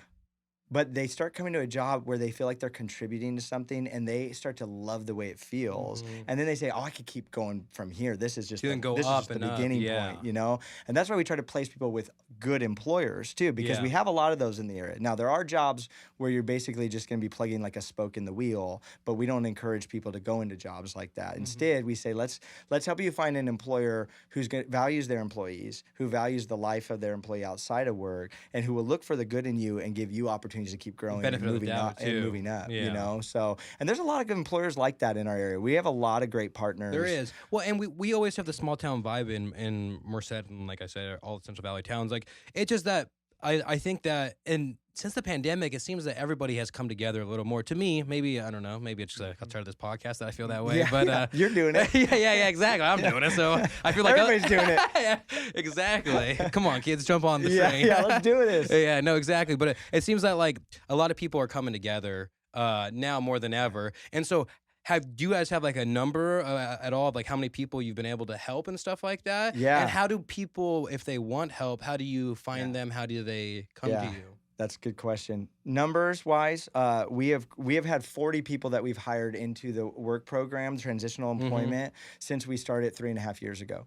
But they start coming to a job where they feel like they're contributing to something, and they start to love the way it feels. And then they say, oh, I could keep going from here. This is just the beginning point, And that's why we try to place people with good employers too, because we have a lot of those in the area. Now, there are jobs where you're basically just going to be plugging like a spoke in the wheel, but we don't encourage people to go into jobs like that. Instead, we say, let's help you find an employer who values their employees, who values the life of their employee outside of work, and who will look for the good in you and give you opportunities to keep growing and moving up, So, and there's a lot of good employers like that in our area. We have a lot of great partners. There is. Well, and we always have the small town vibe in Merced, and like I said, all the Central Valley towns. Like, it's just that I think that, and since the pandemic, it seems that everybody has come together a little more. To me, maybe, I don't know, maybe it's just I started this podcast that I feel that way. But you're doing it. yeah, exactly. I'm doing it, so I feel like everybody's doing it. Yeah, exactly. Come on, kids, jump on the train. Yeah, let's do this. Yeah, no, exactly. But it seems that like a lot of people are coming together now more than ever, and so. Do you guys have like a number at all of like how many people you've been able to help and stuff like that? Yeah. And how do people, if they want help, how do you find them? How do they come to you? That's a good question. Numbers wise, we have had 40 people that we've hired into the work program, transitional employment, since we started 3.5 years ago.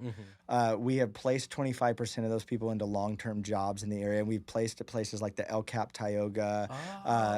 We have placed 25% of those people into long-term jobs in the area. We've placed at places like the El Cap Tioga,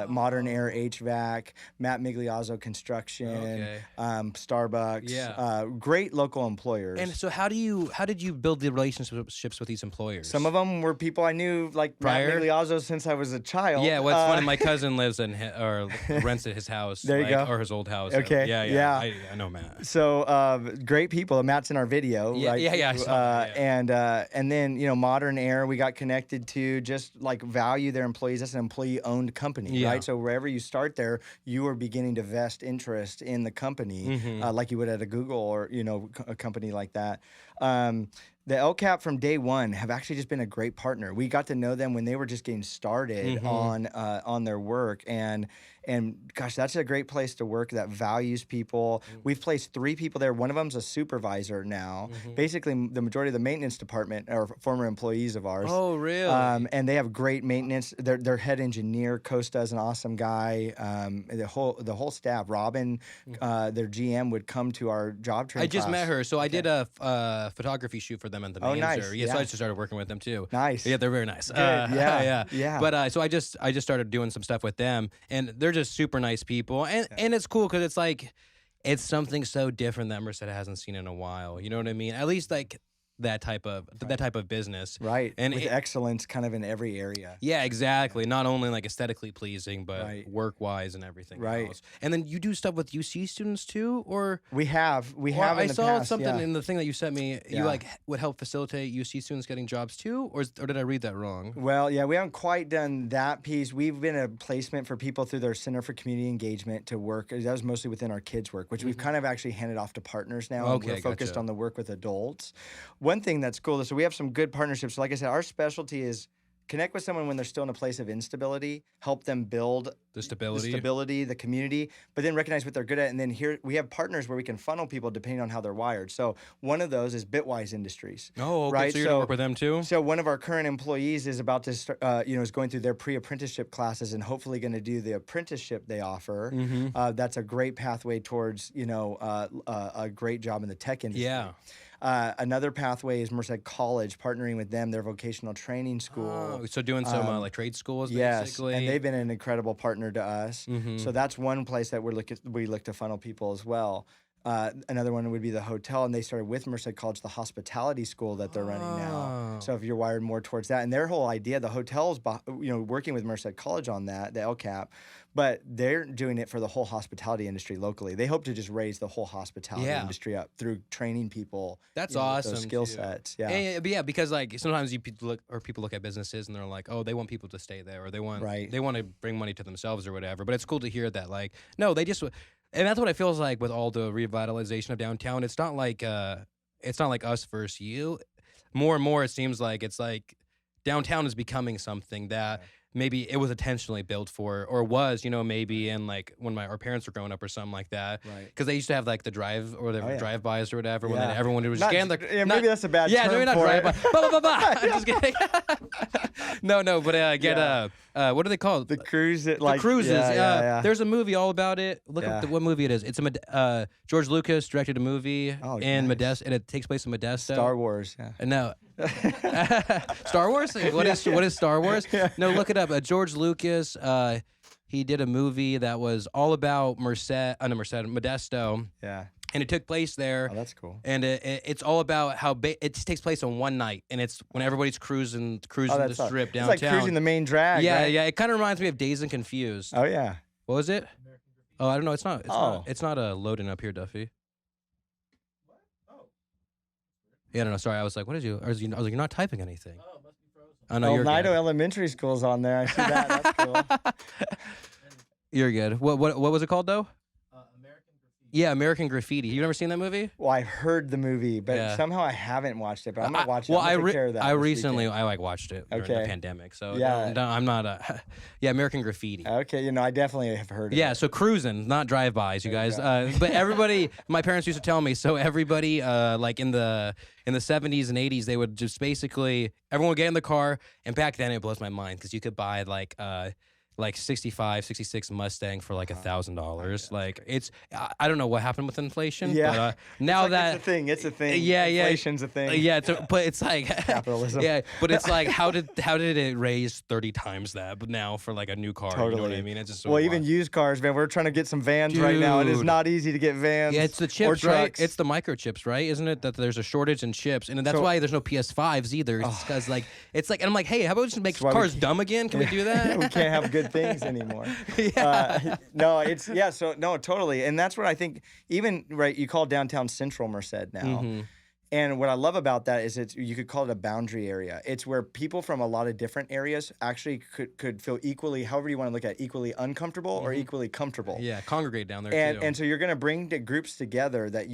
Modern Air HVAC, Matt Migliazzo Construction, Starbucks, great local employers. And so how did you build the relationships with these employers? Some of them were people I knew, like prior? Matt Migliazzo, since I was a child. Yeah, what's funny, my cousin lives in or rents at his house. There you go. Or his old house. Okay. Yeah. I know Matt. So great people. Matt's in our video. Yeah, right? I saw that, And then Modern Air we got connected to, just like value their employees. That's an employee-owned company, right? So wherever you start there, you are beginning to vest interest in the company, like you would at a Google or a company like that. The LCAP from day one have actually just been a great partner. We got to know them when they were just getting started on their work, and gosh, that's a great place to work that values people. We've placed 3 people there. One of them's a supervisor now. Basically, the majority of the maintenance department are former employees of ours. Oh, really? And they have great maintenance. Their head engineer, Costa, is an awesome guy. The whole staff, Robin, their GM, would come to our job training. I just met her, so I did a photography shoot for them at the Manzer. Nice. Yeah, so I just started working with them too. Nice. Yeah, they're very nice. Good. Yeah. But so I just started doing some stuff with them, and they're just super nice people, and it's cool because it's like it's something so different that Merced hasn't seen in a while. You know what I mean? At least like that type of business, right? And with excellence, kind of in every area. Yeah, exactly. Not only like aesthetically pleasing, but work wise and everything else. And then you do stuff with UC students too, or we have. I in the saw past, something in the thing that you sent me. Yeah. You like would help facilitate UC students getting jobs too, or did I read that wrong? Well, yeah, we haven't quite done that piece. We've been a placement for people through their Center for Community Engagement to work. That was mostly within our kids' work, which we've kind of actually handed off to partners now. Okay, and we're focused gotcha. on the work with adults. One thing that's cool, so we have some good partnerships. Like I said, our specialty is connect with someone when they're still in a place of instability, help them build The stability. the community, but then recognize what they're good at. And then here we have partners where we can funnel people depending on how they're wired. So one of those is Bitwise Industries. Oh, okay. Right? So you're gonna work with them too? So one of our current employees is about to start, is going through their pre-apprenticeship classes and hopefully going to do the apprenticeship they offer. That's a great pathway towards, a great job in the tech industry. Yeah. Another pathway is Merced College, partnering with them, their vocational training school. Oh, so doing some like trade schools, Yes, basically. and they've been an incredible partner to us. So that's one place that we look to funnel people as well. Another one would be the hotel, and they started with Merced College, the hospitality school that they're running now. So if you're wired more towards that, and their whole idea, the hotels, working with Merced College on that, the LCAP, but they're doing it for the whole hospitality industry locally. They hope to just raise the whole hospitality industry up through training people. That's with awesome. those skill too. sets. But yeah, because like sometimes people look at businesses and they're like, oh, they want people to stay there, or they want to bring money to themselves or whatever. But it's cool to hear that, like, no, they just. And that's what it feels like with all the revitalization of downtown. It's not like us versus you. More and more, it seems like it's like downtown is becoming something that maybe it was intentionally built for, or was, maybe in like when our parents were growing up or something like that. Right. Because they used to have like the drive or whatever, drive-bys or whatever, when then everyone would Not- scan the. maybe that's a bad term maybe not for drive-by. it. I'm just kidding. No, but what are they called? The cruise, The cruises. Yeah. There's a movie all about it. Look up what movie it is. It's George Lucas directed a movie in nice. Modesto, and it takes place in Modesto. Star Wars. Yeah. No. Star Wars? What is Star Wars? No, look it up. George Lucas, he did a movie that was all about Modesto. Yeah. And it took place there. Oh, that's cool. And it's all about how it just takes place on one night, and it's when everybody's cruising the strip downtown. It's like cruising the main drag. Yeah, right? yeah. It kind of reminds me of Dazed and Confused. Oh yeah. What was it? Oh, I don't know. It's not. It's not loading up here, Duffy. Yeah, no. Sorry, I was like, "What did you?" I was like, "You're not typing anything." Oh, it must be frozen. Oh no, you're Nido good. Elementary School's on there. I see that. That's cool. You're good. What was it called though? Yeah, American Graffiti. You've never seen that movie? Well, I've heard the movie, but somehow I haven't watched it. But I'm gonna watch it. Well, I'm gonna take care of that I this recently weekend. watched it during the pandemic. So Yeah. no, I'm not a American Graffiti. Okay, I definitely have heard of Yeah, it. so cruising, not drive-bys, you guys. But everybody, my parents used to tell me. So everybody, like in the 70s and 80s, they would just basically everyone would get in the car, and back then it blows my mind because you could buy like like 65, 66 Mustang for like $1,000. Like I don't know what happened with inflation. Yeah. But now it's a thing. It's a thing. Yeah, Inflation's a thing. Yeah, but it's like Capitalism. Yeah, but it's like how did it raise 30 times that? But now for like a new car, Totally. you know what I mean? It's just so Well, even wild. used cars, man. We're trying to get some vans right now. It is Dude. not easy to get vans. Yeah, it's the or chips, right? trucks. It's the microchips, right? Isn't it that there's a shortage in chips, and that's why there's no PS5s either. It's because it's like, and I'm like, hey, how about we just make cars dumb again? Can we do that? We can't have good things anymore. No, totally. And that's what I think, even, right, you call downtown Central Merced now. Mm-hmm. And what I love about that is you could call it a boundary area. It's where people from a lot of different areas actually could feel equally, however you want to look at it, equally uncomfortable or equally comfortable. Yeah, congregate down there too. And so you're going to bring the groups together that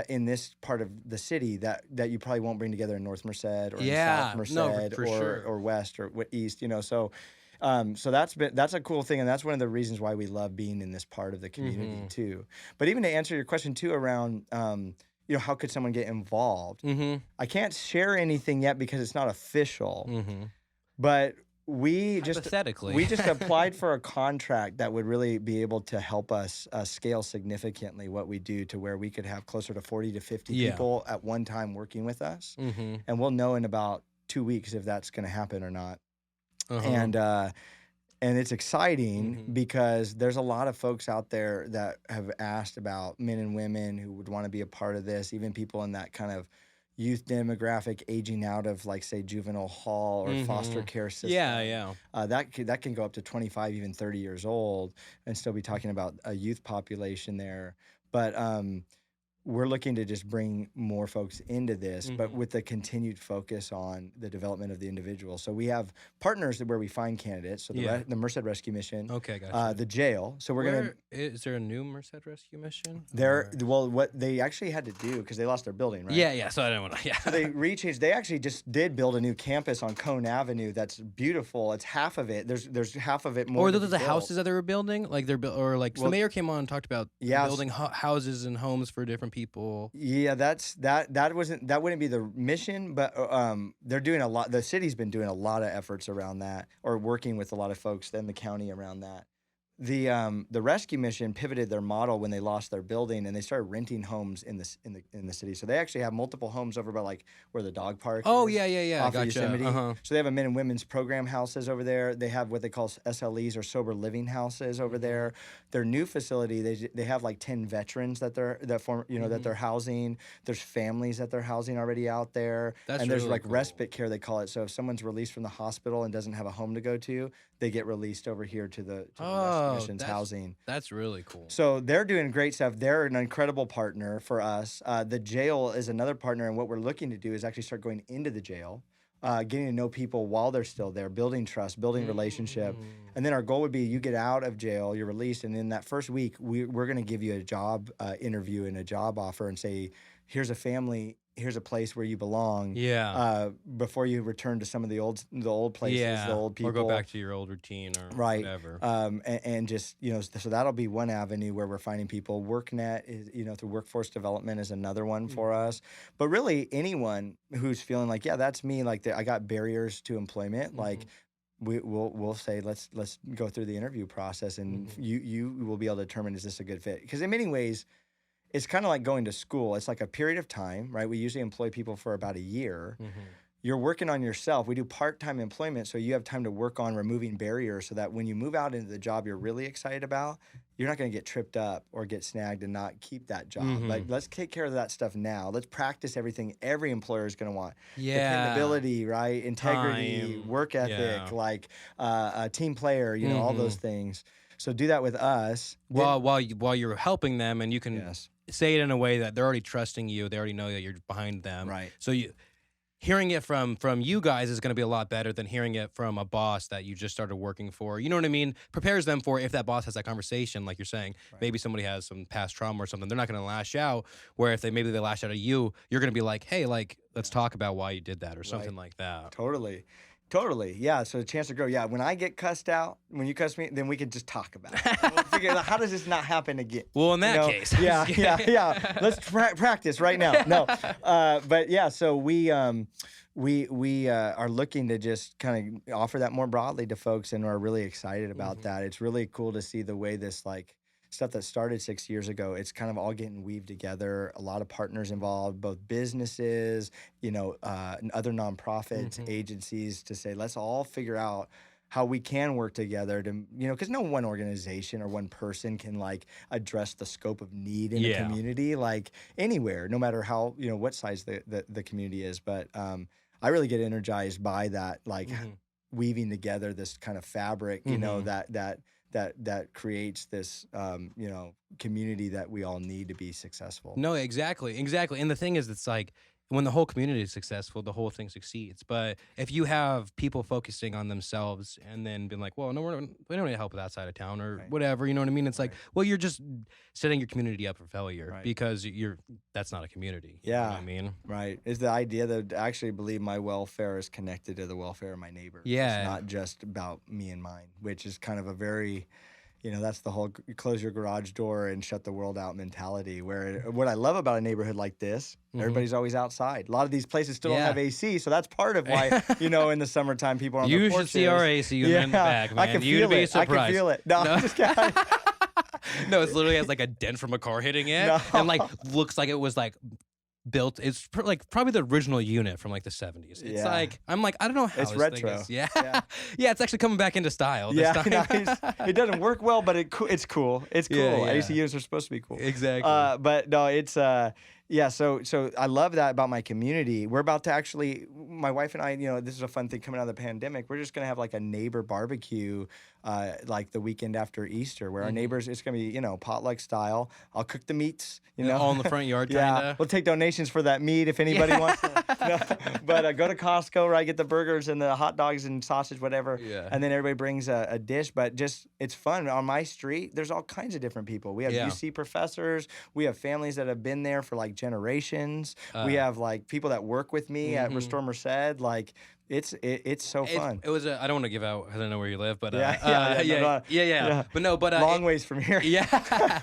in this part of the city that you probably won't bring together in North Merced or in South Merced or West or East, So that's a cool thing, and that's one of the reasons why we love being in this part of the community too. But even to answer your question too around how could someone get involved? I can't share anything yet because it's not official. But we just applied for a contract that would really be able to help us scale significantly what we do to where we could have closer to 40 to 50 people at one time working with us. And we'll know in about 2 weeks if that's going to happen or not. And it's exciting because there's a lot of folks out there that have asked about men and women who would want to be a part of this, even people in that kind of youth demographic aging out of, like, say, juvenile hall or foster care system. That can go up to 25, even 30 years old and still be talking about a youth population there. But we're looking to just bring more folks into this, but with the continued focus on the development of the individual. So we have partners where we find candidates. So the Merced Rescue Mission. Okay, gotcha. The jail. So Is there a new Merced Rescue Mission? What they actually had to do, because they lost their building, right? Yeah. So I don't want to. Yeah. So they rechanged. They actually just did build a new campus on Cone Avenue. That's beautiful. It's half of it. There's half of it more. Or those are the houses that they were building, like the mayor came on and talked about building houses and homes for different people. Yeah, that wouldn't be the mission, but they're doing a lot. The city's been doing a lot of efforts around that, or working with a lot of folks in the county around that. The rescue mission pivoted their model when they lost their building, and they started renting homes in the city. So they actually have multiple homes over by, like, where the dog park is. Oh, yeah. Off Gotcha. of Yosemite. So they have a men and women's program houses over there. They have what they call SLEs, or sober living houses, over there. Their new facility, they have like 10 veterans that they're housing. There's families that they're housing already out there. And there's really like cool. respite care, they call it. So if someone's released from the hospital and doesn't have a home to go to, they get released over here to the rescue mission's housing. That's really cool. So they're doing great stuff. They're an incredible partner for us. The jail is another partner, and what we're looking to do is actually start going into the jail, getting to know people while they're still there, building trust, building relationship. And then our goal would be you get out of jail, you're released, and in that first week, we're going to give you a job interview and a job offer and say, here's a family, here's a place where you belong. Before you return to some of the old places, the old people, or go back to your old routine or whatever. And just, so that'll be one avenue where we're finding people. WorkNet is, through workforce development is another one for us. But really, anyone who's feeling like, that's me, like I got barriers to employment, like, we'll say let's go through the interview process, and you will be able to determine, is this a good fit? Because in many ways, it's kind of like going to school. It's like a period of time, right? We usually employ people for about a year. You're working on yourself. We do part-time employment, so you have time to work on removing barriers so that when you move out into the job you're really excited about, you're not going to get tripped up or get snagged and not keep that job. Like, let's take care of that stuff now. Let's practice everything every employer is going to want. Dependability, right? Integrity, work ethic, like a team player, all those things. So do that with us. While you're helping them, and you can say it in a way that they're already trusting you. They already know that you're behind them. Right. So hearing it from you guys is going to be a lot better than hearing it from a boss that you just started working for. You know what I mean? Prepares them for if that boss has that conversation, like you're saying. Maybe somebody has some past trauma or something. They're not going to lash out. Where if they lash out at you, you're going to be like, hey, like, let's talk about why you did that or something like that. Totally. Yeah. So a chance to grow. Yeah. When I get cussed out, when you cuss me, then we can just talk about it. We'll figure out, how does this not happen again? Well, in that case. Yeah. Let's practice right now. No. But yeah, so we, we are looking to just kind of offer that more broadly to folks, and are really excited about that. It's really cool to see the way this like stuff that started 6 years ago, it's kind of all getting weaved together. A lot of partners involved, both businesses, and other nonprofits, agencies, to say, let's all figure out how we can work together to, because no one organization or one person can like address the scope of need in a community, like anywhere, no matter how, what size the community is. But I really get energized by that, like weaving together this kind of fabric, that creates this, community that we all need to be successful. No, exactly. And the thing is, it's like, when the whole community is successful, the whole thing succeeds. But if you have people focusing on themselves and then being like, well, no, we don't need help with that side of town or whatever, you know what I mean? It's like, well, you're just setting your community up for failure because that's not a community. Yeah. You know what I mean? Right. It's the idea that I actually believe my welfare is connected to the welfare of my neighbor. Yeah. It's not just about me and mine, which is kind of a very... that's the whole close your garage door and shut the world out mentality, where what I love about a neighborhood like this, everybody's always outside. A lot of these places still don't have AC, so that's part of why, in the summertime people are on the porches. You should see our AC unit in the back, man. I can feel it. I can feel it. No, I'm just kidding. No, it literally has like a dent from a car hitting it, and like looks like it was like built. It's like probably the original unit from like the 70s. It's like, I'm like, I don't know how it's this retro. Thing is. Yeah. It's actually coming back into style this time. It doesn't work well, but it's cool. It's cool. AC units are supposed to be cool. Exactly. But no, it's so I love that about my community. We're about to actually, my wife and I, this is a fun thing coming out of the pandemic. We're just gonna have like a neighbor barbecue, like the weekend after Easter, where our neighbors, it's gonna be potluck style. I'll cook the meats, all in the front yard. Kinda. We'll take donations for that meat if anybody wants to. But go to Costco where I get the burgers and the hot dogs and sausage, whatever. Yeah. And then everybody brings a dish. But just, it's fun. On my street, there's all kinds of different people. We have UC professors. We have families that have been there for like generations. We have like people that work with me at Restore Merced. Like, it's so fun. It was I don't want to give out, I don't know where you live, but yeah. But no, but long ways from here. Yeah.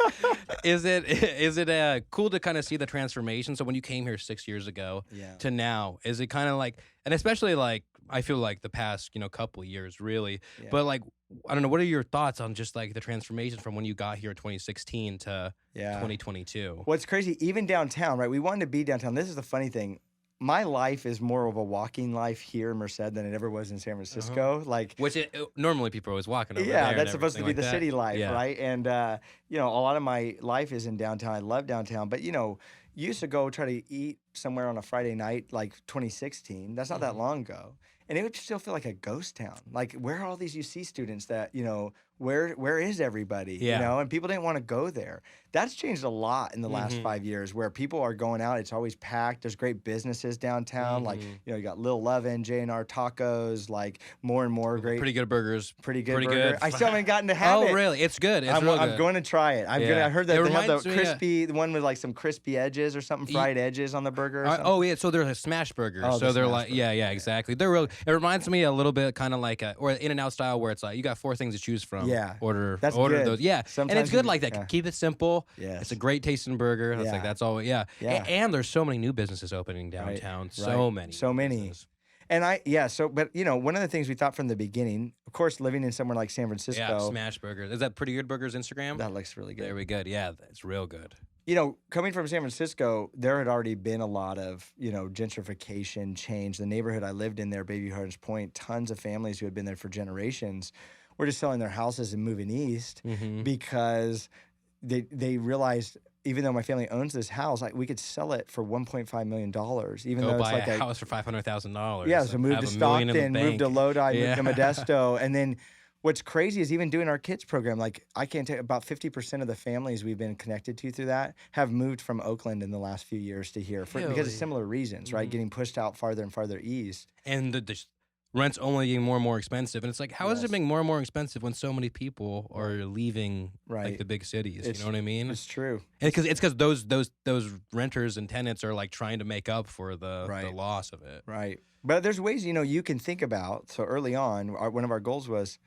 Is it cool to kind of see the transformation? So when you came here 6 years ago to now, is it kind of like, and especially like, I feel like the past, couple of years really, but like, I don't know, what are your thoughts on just like the transformation from when you got here in 2016 to 2022? Well, it's crazy. Even downtown, right? We wanted to be downtown. This is the funny thing. My life is more of a walking life here in Merced than it ever was in San Francisco. Like, which normally people are always walking over there. Yeah, that's supposed to be like the city life, right? And a lot of my life is in downtown. I love downtown, but you used to go try to eat somewhere on a Friday night, like 2016. That's not that long ago. And it would still feel like a ghost town. Like, where are all these UC students that, where is everybody? And people didn't want to go there. That's changed a lot in the last 5 years, where people are going out. It's always packed. There's great businesses downtown. Like, you got Lil Lovin', J&R Tacos, like more and more great. Pretty good burgers. Pretty good. I still haven't gotten to have it. Oh, really? It's good. I'm going to try it. I heard that they have the crispy, the one with like some crispy edges or something, fried edges on the burger. Yeah. So they're a smash burger. So they're like, exactly. They're real. It reminds me a little bit kind of like or In-N-Out style, where it's like you got 4 things to choose from. Yeah. Order good. those. Yeah. Sometimes and it's good like that. Yeah. Keep it simple. Yes. It's a great tasting burger. That's Yeah. like, that's all. Yeah. And there's so many new businesses opening downtown. Right. So many. So many. Businesses. And but one of the things we thought from the beginning, of course, living in somewhere like San Francisco. Yeah, Smash Burgers. Is that Pretty Good Burgers Instagram? That looks really good. Very good. Yeah, it's real good. Coming from San Francisco, there had already been a lot of, gentrification change. The neighborhood I lived in there, Baby Hunters Point, tons of families who had been there for generations were just selling their houses and moving east because they realized, even though my family owns this house, like, we could sell it for $1.5 million, even though it's like a house for $500,000. Yeah, so moved to Stockton, moved to Lodi, moved to Modesto, and then what's crazy is even doing our kids program, like, I can't tell you, about 50% of the families we've been connected to through that have moved from Oakland in the last few years to here because of similar reasons, right? Getting pushed out farther and farther east. And the rent's only getting more and more expensive. And it's like, how is it being more and more expensive when so many people are leaving like the big cities? You know what I mean? It's true. And it's because those renters and tenants are like trying to make up for the loss of it. Right. But there's ways, you can think about. So early on, one of our goals was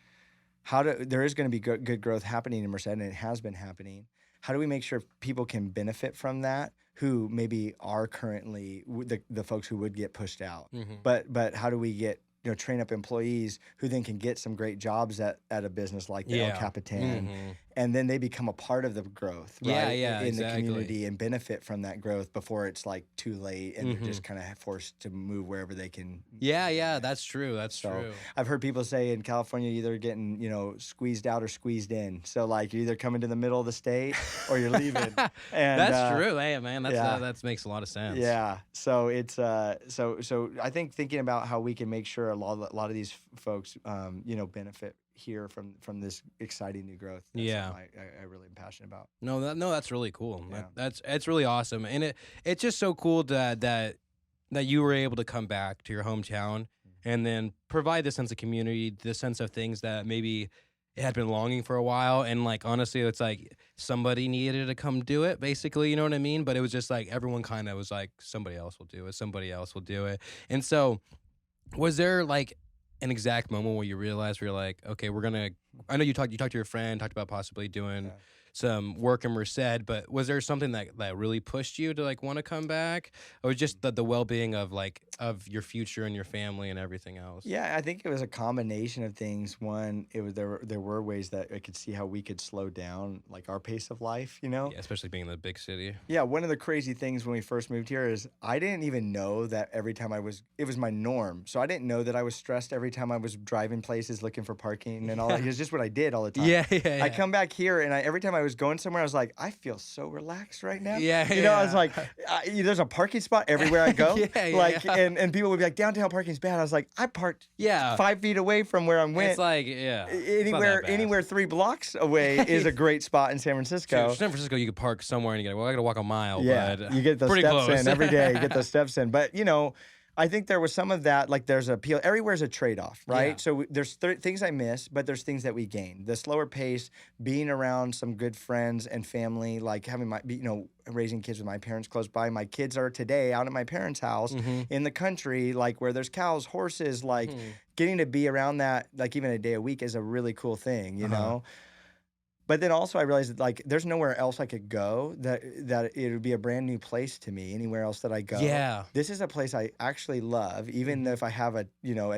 there is going to be good growth happening in Merced, and it has been happening. How do we make sure people can benefit from that who maybe are currently the folks who would get pushed out. Mm-hmm. But how do we get, train up employees who then can get some great jobs at a business like the El Capitan, and then they become a part of the growth, right? In the community and benefit from that growth before it's like too late and they're just kind of forced to move wherever they can. Yeah, that's true. That's true. I've heard people say in California, you're either getting, squeezed out or squeezed in. So like you're either coming to the middle of the state or you're leaving. And that's true. Hey, man, that makes a lot of sense. Yeah. So it's so I think thinking about how we can make sure a lot of these folks benefit here from this exciting new growth. That's something I really am passionate about. No, that's really cool. Yeah. It's really awesome, and it's just so cool that you were able to come back to your hometown and then provide the sense of community, the sense of things that maybe it had been longing for a while. And like, honestly, it's like somebody needed to come do it, basically, you know what I mean? But it was just like, everyone kind of was like, somebody else will do it. Somebody else will do it. And so was there like an exact moment where you realized, where you're like, okay, I know you talked to your friend, talked about possibly doing some work in Merced, but was there something that really pushed you to like want to come back, or just the well-being of your future and your family and everything else? Yeah, I think it was a combination of things. One, there were ways that I could see how we could slow down like our pace of life, Yeah, especially being in the big city. Yeah, one of the crazy things when we first moved here is I didn't even know that every time it was my norm. So I didn't know that I was stressed every time I was driving places looking for parking and all that. It was just what I did all the time. Yeah. I come back here and every time I was going somewhere, I was like, I feel so relaxed right now. Yeah. I was like, there's a parking spot everywhere I go. And people would be like, downtown parking's bad. I was like, I parked 5 feet away from where I went. It's like, anywhere 3 blocks away is a great spot in San Francisco. San Francisco, you could park somewhere and you go, I got to walk a mile. Yeah, but you get those pretty steps close. in every day. You get those steps in. But, I think there was some of that, like there's appeal. Everywhere's a trade-off, right? Yeah. So there's things I miss, but there's things that we gain. The slower pace, being around some good friends and family, like having raising kids with my parents close by. My kids are today out at my parents' house in the country, like where there's cows, horses, like getting to be around that, like even a day a week is a really cool thing, you know? But then also I realized that like there's nowhere else I could go that it would be a brand new place to me anywhere else that I go. Yeah. This is a place I actually love, even if I have at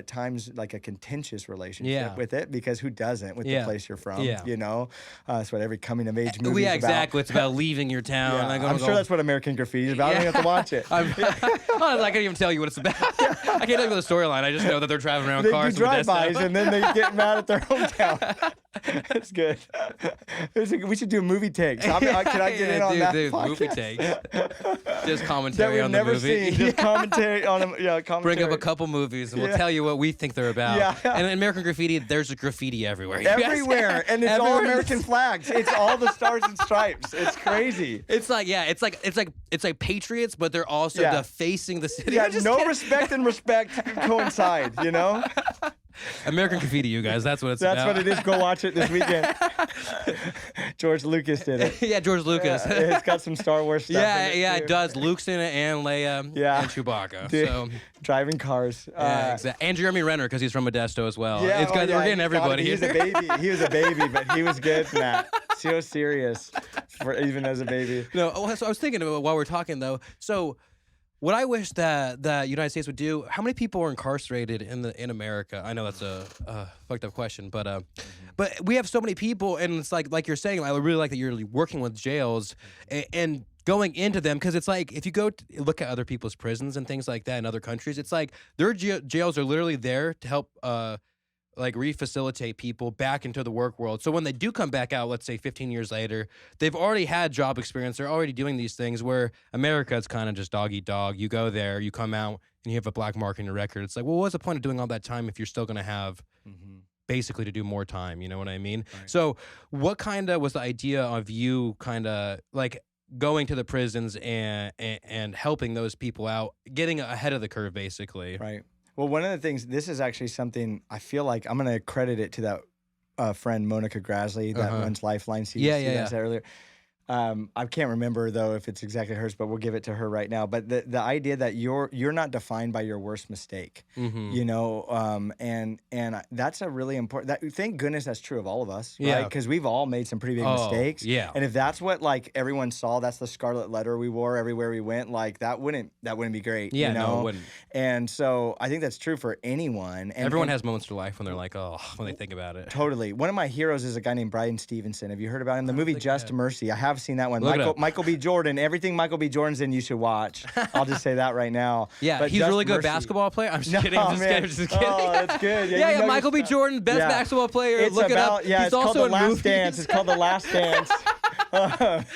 times like a contentious relationship with it, because who doesn't with the place you're from, That's what every coming of age movie is about. Exactly. It's about leaving your town. I'm sure that's what American Graffiti is about. I don't have to watch it. I can't even tell you what it's about. I can't tell you the storyline. I just know that they're traveling around cars. They do drive-bys and then they get mad at their hometown. That's good. We should do movie takes. Can I get in on that podcast? Movie takes. Just commentary on the movie. That we've never seen. Just commentary on them. Yeah, commentary. Bring up a couple movies and we'll tell you what we think they're about. Yeah. And in American Graffiti, there's a graffiti everywhere. Everywhere. And it's all American flags. It's all the stars and stripes. It's crazy. It's like Patriots, but they're also defacing the city. Yeah, no respect and respect coincide, American Graffiti, you guys. That's what it's about. That's what it is. Go watch it this weekend. George Lucas did it. Yeah, George Lucas. It's got some Star Wars stuff in it, too. It does. Luke's in it and Leia and Chewbacca. Dude, so driving cars. Exactly. And Jeremy Renner, because he's from Modesto as well. Yeah, we're getting everybody. He was a baby. He was a baby, but he was good in that. So serious, even as a baby. No, so I was thinking about while we're talking though. So what I wish that the United States would do, how many people are incarcerated in America? I know that's a fucked up question, but we have so many people, and it's like you're saying, I really like that you're working with jails and going into them, because it's like if you go look at other people's prisons and things like that in other countries, it's like their jails are literally there to help refacilitate people back into the work world. So when they do come back out, let's say 15 years later, they've already had job experience. They're already doing these things, where America is kind of just dog eat dog. You go there, you come out, and you have a black mark in your record. It's like, well, what's the point of doing all that time if you're still going to have basically to do more time? You know what I mean? Right. So what kind of was the idea of you kind of like going to the prisons and helping those people out, getting ahead of the curve, basically? Right. Well, one of the things, this is actually something I feel like I'm going to credit it to that friend, Monica Grassley, that runs Lifeline. Earlier. I can't remember though if it's exactly hers, but we'll give it to her right now. But the idea that you're not defined by your worst mistake, you know, and that's a really important. Thank goodness that's true of all of us, right? Because we've all made some pretty big mistakes. Yeah. And if that's what like everyone saw, that's the scarlet letter we wore everywhere we went. Like that wouldn't be great. Yeah, you know? no, it wouldn't. And so I think that's true for anyone. And everyone has moments in their life when they're like, oh, when they think about it. Totally. One of my heroes is a guy named Brian Stevenson. Have you heard about him? The movie Just Mercy. I have seen that one. Michael B. Jordan. Everything Michael B. Jordan's in, you should watch. I'll just say that right now. Yeah, but he's Just really good Mercy. Basketball player. I'm just kidding. I'm just kidding. Oh, that's good. Yeah, Michael B. Jordan, best basketball player. It's Look about, it up. Yeah, he's it's also called The in Last movies. Dance. It's called The Last Dance. But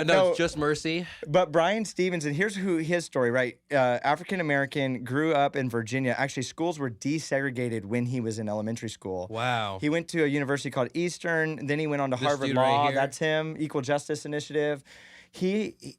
no, it's Just Mercy. But Brian Stevenson, here's his story, right? African American, grew up in Virginia. Actually, schools were desegregated when he was in elementary school. Wow. He went to a university called Eastern. Then he went on to Harvard Law. Right, that's him. Equal Justice Initiative.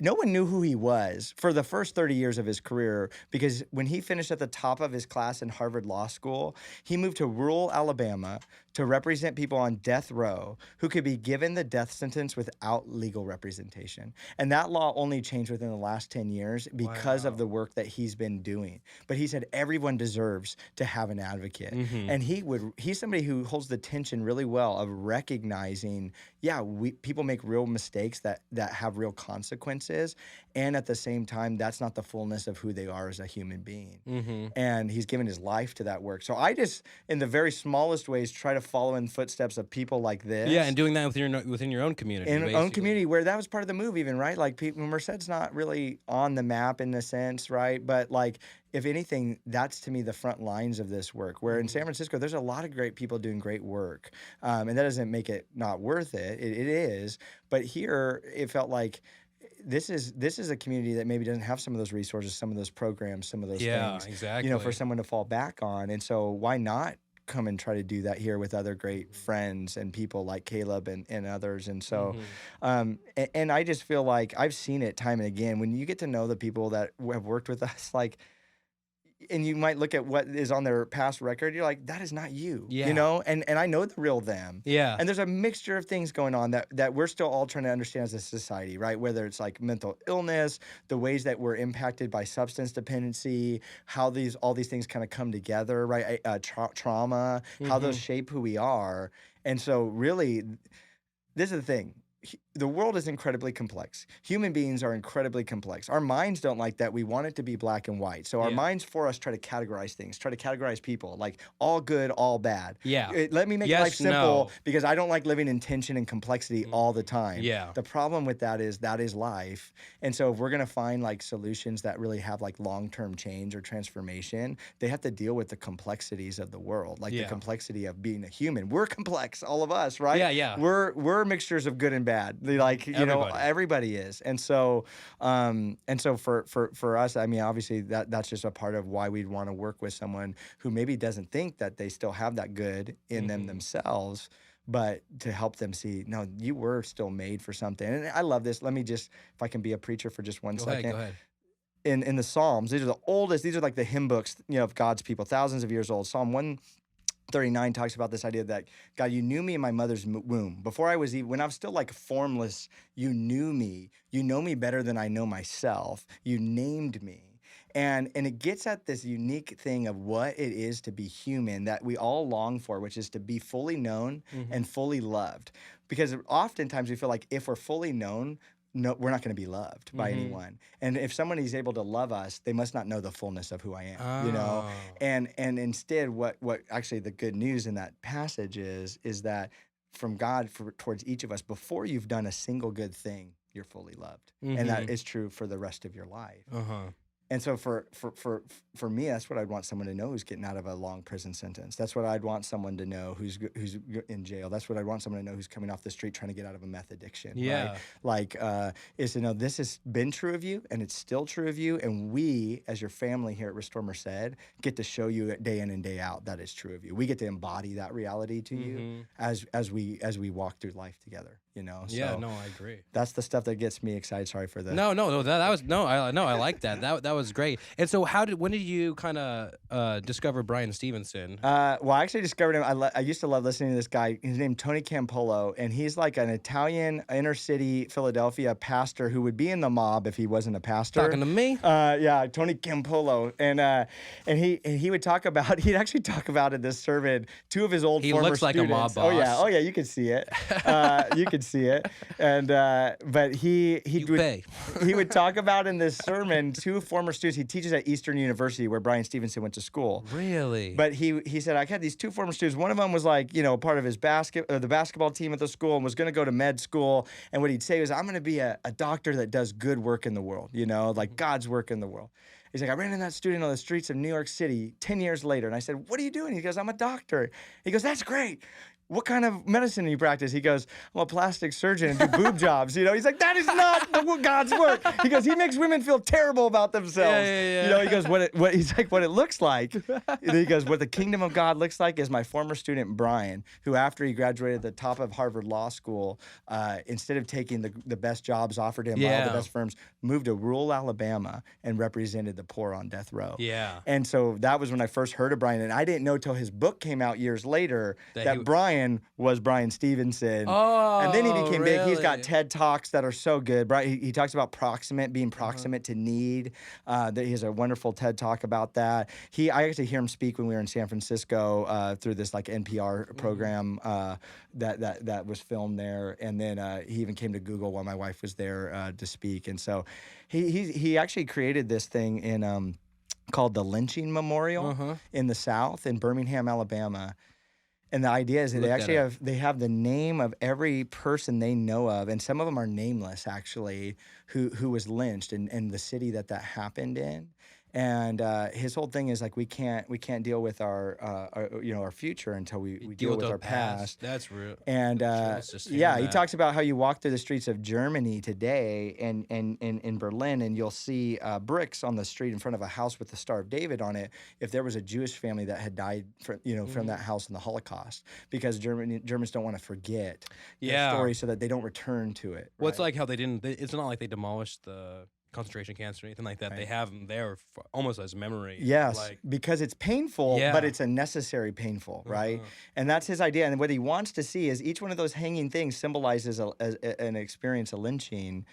No one knew who he was for the first 30 years of his career, because when he finished at the top of his class in Harvard Law School, he moved to rural Alabama to represent people on death row who could be given the death sentence without legal representation. And that law only changed within the last 10 years because of the work that he's been doing. But he said everyone deserves to have an advocate. And he's somebody who holds the tension really well of recognizing, people make real mistakes that have real consequences, and at the same time, that's not the fullness of who they are as a human being. And he's given his life to that work. So I just, in the very smallest ways, try to follow in footsteps of people like this. Yeah, and doing that within your own community. In your own community, where that was part of the move, even, right? Like, Merced's not really on the map in a sense, right? But like, if anything, that's to me the front lines of this work. Where in San Francisco, there's a lot of great people doing great work, and that doesn't make it not worth it. It is, but here it felt like this is a community that maybe doesn't have some of those resources, some of those programs, some of those things. Yeah, exactly. You know, for someone to fall back on, and so why not come and try to do that here with other great friends and people like Caleb and others. And so, and I just feel like I've seen it time and again when you get to know the people that have worked with us, like, and you might look at what is on their past record, you're like, that is not you, you know? And I know the real them. Yeah. And there's a mixture of things going on that we're still all trying to understand as a society, right? Whether it's like mental illness, the ways that we're impacted by substance dependency, how all these things kind of come together, right? Trauma, how those shape who we are. And so really, this is the thing. The world is incredibly complex. Human beings are incredibly complex. Our minds don't like that. We want it to be black and white. So our minds for us try to categorize things, try to categorize people, like all good, all bad. Yeah. Let me make life simple because I don't like living in tension and complexity all the time. Yeah. The problem with that is life. And so if we're going to find like solutions that really have like long-term change or transformation, they have to deal with the complexities of the world, like the complexity of being a human. We're complex, all of us, right? Yeah. We're mixtures of good and bad. Like, you know, everybody is. And so for us, I mean, obviously that's just a part of why we'd want to work with someone who maybe doesn't think that they still have that good in them themselves, but to help them see, no, you were still made for something. And I love this. Let me just, if I can be a preacher for just one second. Go ahead. In the Psalms, these are the oldest, these are like the hymn books, you know, of God's people, thousands of years old. Psalm 139 talks about this idea that, God, you knew me in my mother's womb. Before I was even, when I was still like formless, you knew me. You know me better than I know myself. You named me. And it gets at this unique thing of what it is to be human that we all long for, which is to be fully known and fully loved. Because oftentimes we feel like if we're fully known, no, we're not going to be loved by anyone. And if someone is able to love us, they must not know the fullness of who I am, you know? And instead, what actually the good news in that passage is that from God towards each of us, before you've done a single good thing, you're fully loved. And that is true for the rest of your life. And so for me, that's what I'd want someone to know who's getting out of a long prison sentence. That's what I'd want someone to know who's in jail. That's what I'd want someone to know who's coming off the street trying to get out of a meth addiction. Yeah. Right? Like, is to know this has been true of you and it's still true of you. And we, as your family here at Restore Merced, get to show you day in and day out that it's true of you. We get to embody that reality to you as we walk through life together. you know? Yeah, So no, I agree. that's the stuff that gets me excited. Sorry for the... No, that was I like that. That was great. And so when did you kind of discover Brian Stevenson? Well, I actually discovered him. I used to love listening to this guy. His name Tony Campolo, and he's like an Italian inner city Philadelphia pastor who would be in the mob if he wasn't a pastor. Talking to me? Yeah, Tony Campolo, and he would talk about. He'd actually talk about in this sermon two of his old former looks like students. a mob boss. Oh yeah, you could see it. You could see it, and but he would talk about in this sermon two former students. He teaches at Eastern University where Brian Stevenson went to school. Really? But he said, I had these two former students. One of them was like, you know, part of his the basketball team at the school and was going to go to med school. And what he'd say was, I'm going to be a doctor that does good work in the world, you know, like God's work in the world. He's like, I ran into that student on the streets of New York City 10 years later. And I said, what are you doing? He goes, I'm a doctor. He goes, that's great. What kind of medicine do you practice? He goes, I'm a plastic surgeon and do boob jobs. You know, he's like, that is not God's work. He goes, he makes women feel terrible about themselves. Yeah. You know, he goes, he's like, what it looks like. He goes, what the kingdom of God looks like is my former student, Brian, who after he graduated at the top of Harvard Law School, instead of taking the best jobs offered him by all the best firms, moved to rural Alabama and represented the poor on death row. Yeah. And so that was when I first heard of Brian. And I didn't know till his book came out years later that Brian was Brian Stevenson. Oh, and then he became big. He's got really? TED Talks that are so good. He talks about being proximate to need. That he has a wonderful TED Talk about that. I actually hear him speak when we were in San Francisco through this like NPR program that was filmed there. And then he even came to Google while my wife was there to speak. And so he actually created this thing in called the Lynching Memorial in the South in Birmingham, Alabama. And the idea is that they have the name of every person they know of, and some of them are nameless actually, who was lynched in the city that happened in. And his whole thing is like we can't deal with our future until we deal with our past. That's real. And he talks about how you walk through the streets of Germany today and in Berlin, and you'll see bricks on the street in front of a house with the Star of David on it if there was a Jewish family that had died from that house in the Holocaust, because Germans don't want to forget the story so that they don't return to it. Well, it's like how it's not like they demolished the concentration camps or anything like that. Right. They have them there almost as memory. Yes, because it's painful, but it's a necessary painful, right? And that's his idea. And what he wants to see is each one of those hanging things symbolizes an experience of lynching.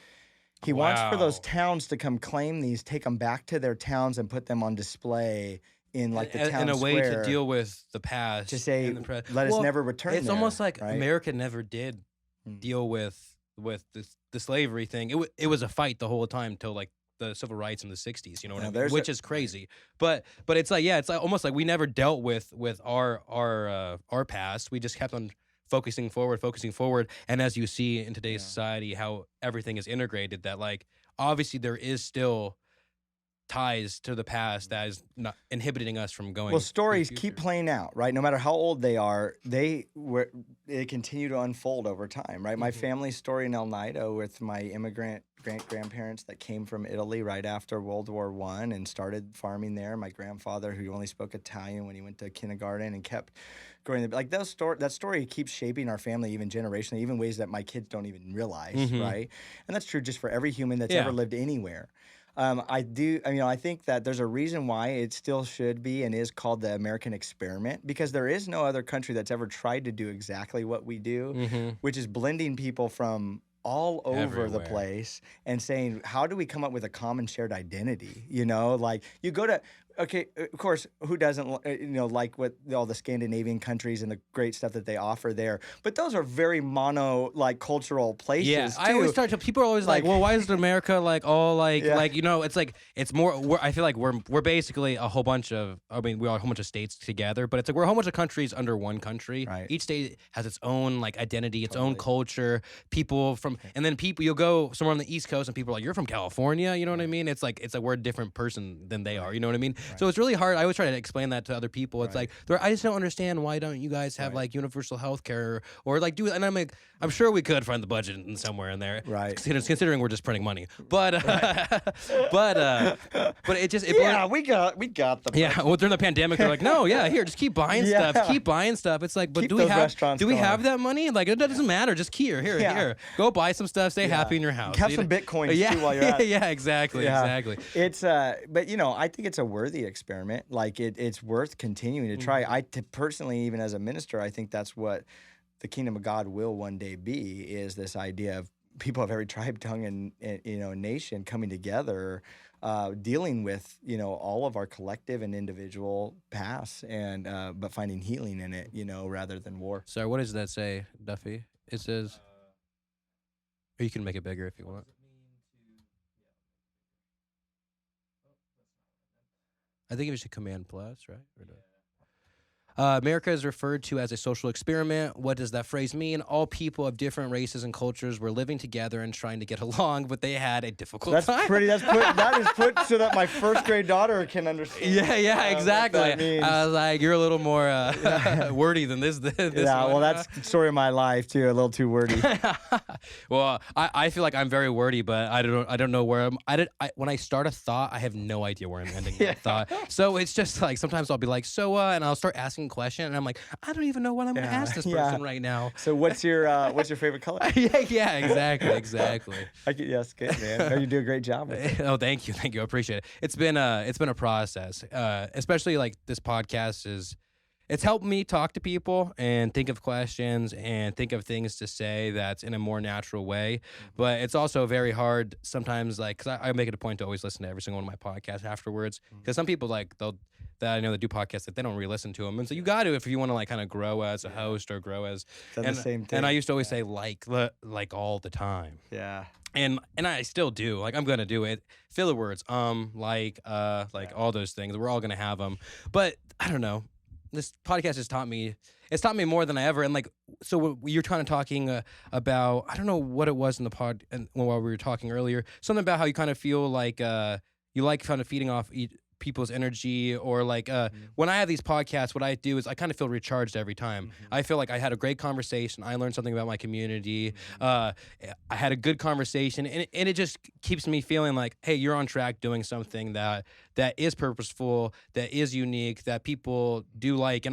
He wants for those towns to come claim these, take them back to their towns and put them on display in like the town in a way square to deal with the past. To say, let us never return It's there, almost like right? America never did deal with the slavery thing. It was a fight the whole time till like the civil rights in the 60s, you know what I mean? Which is crazy. But it's like, it's like almost like we never dealt with our past. We just kept on focusing forward. And as you see in today's society, how everything is integrated, that like obviously there is still ties to the past that is not inhibiting us from going. Well, stories keep playing out, right? No matter how old they are, they continue to unfold over time, right? My family story in El Nido with my immigrant grandparents that came from Italy right after World War I and started farming there. My grandfather, who only spoke Italian when he went to kindergarten and kept growing. Like that story keeps shaping our family, even generationally, even ways that my kids don't even realize, right? And that's true just for every human that's ever lived anywhere. I think that there's a reason why it still should be and is called the American experiment, because there is no other country that's ever tried to do exactly what we do, which is blending people from all over the place and saying, how do we come up with a common shared identity? You know, like you go to, okay, of course, who doesn't, like what all the Scandinavian countries and the great stuff that they offer there? But those are very cultural places. Yeah, too. I always people are always like, well, why isn't America like all it's like it's more. I feel like we're basically a whole bunch of. I mean, we are a whole bunch of states together, but it's like we're a whole bunch of countries under one country. Right. Each state has its own like identity, its own culture. And then you'll go somewhere on the East Coast and people are like, you're from California. You know what I mean? It's like we're a different person than they are. You know what I mean? So it's really hard. I always try to explain that to other people. It's like, I just don't understand, why don't you guys have like universal health care or like do it? And I'm like, I'm sure we could find the budget in somewhere in there. Right. Considering we're just printing money. But it just, we got the budget. Yeah, well, during the pandemic, they're like, no, here, just keep buying stuff. Keep buying stuff. It's like, but Keep do we those have restaurants have that money? Like, it doesn't matter. Just here. Go buy some stuff. Stay happy in your house. Have some Bitcoins too while you're at it. Yeah, exactly. It's but I think it's a worthy experiment. Like it's worth continuing to try. Personally, even as a minister, I think that's what the kingdom of God will one day be, is this idea of people of every tribe, tongue, and nation coming together, dealing with all of our collective and individual pasts, and but finding healing in it, rather than war. So what does that say, Duffy? It says, or you can make it bigger if you want. I think it should Command Plus, right? Or no? America is referred to as a social experiment. What does that phrase mean? All people of different races and cultures were living together and trying to get along, but they had a difficult time. That is put so that my first grade daughter can understand. Yeah, exactly. What that means. I was like, you're a little more wordy than this yeah, one. well, that's the story of my life too. A little too wordy. Well, I feel like I'm very wordy, but I don't know where when I start a thought, I have no idea where I'm ending that thought. So it's just like sometimes I'll be like, and I'll start asking question, and I'm like, I don't even know what I'm going to ask this person right now. So what's your favorite color? yeah, exactly. Yes, good, man. No, you do a great job with it. Oh, thank you, I appreciate it. It's been a process, especially like this podcast it's helped me talk to people and think of questions and think of things to say that's in a more natural way. But it's also very hard sometimes, like, because I make it a point to always listen to every single one of my podcasts afterwards. Because some people that I know that do podcasts that they don't re-listen to them, and so you got to, if you want to like kind of grow as a host or grow as the same thing. And I used to always say like all the time. Yeah. And I still do. Like, I'm gonna do it. Filler words, like all those things. We're all gonna have them. But I don't know. This podcast has taught me. It's taught me more than I ever. And like, so you're kind of talking about. I don't know what it was in the pod, and while we were talking earlier, something about how you kind of feel like you like kind of feeding off people's energy, or like when I have these podcasts, what I do is I kind of feel recharged every time. I feel like I had a great conversation. I learned something about my community. I had a good conversation, and it just keeps me feeling like, hey, you're on track doing something that is purposeful, that is unique, that people do like.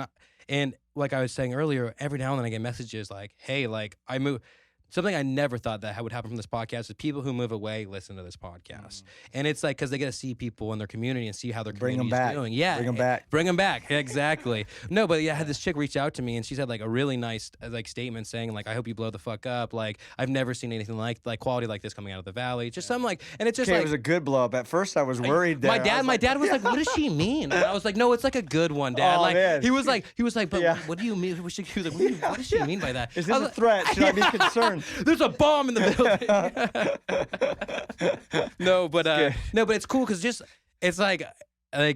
And like I was saying earlier, every now and then I get messages like, hey, like I move. Something I never thought that would happen from this podcast is people who move away listen to this podcast. And it's like, because they get to see people in their community and see how their community is doing. Yeah. Bring them back. Bring them back. Exactly. No, but yeah, I had this chick reach out to me, and she said like a really nice like statement saying like, I hope you blow the fuck up. Like, I've never seen anything like quality like this coming out of the valley. Just something like, and it's just like. It was a good blow up. At first I was worried there. My dad was like, what does she mean? And I was like, no, it's like a good one, Dad. Oh, like, man. he was like, but what do you mean? He was like, what does she mean by that? Is this a threat? Should I be concerned? There's a bomb in the building. No, but it's cool because just it's like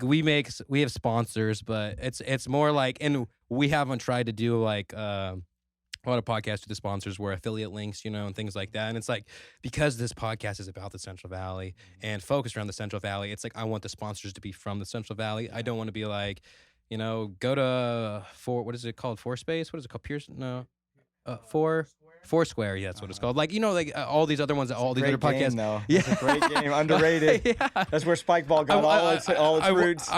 we have sponsors, but it's more like, and we haven't tried to do like a lot of podcasts with the sponsors where affiliate links, and things like that. And it's like, because this podcast is about the Central Valley and focused around the Central Valley, it's like I want the sponsors to be from the Central Valley. I don't want to be like, go to what is it called? Fourspace? What is it called? Pearson? No. Foursquare, yeah, that's what it's called. Like, all these other ones, all these other podcasts. Though. Yeah, it's a great game, underrated. Yeah. That's where Spikeball got all its roots.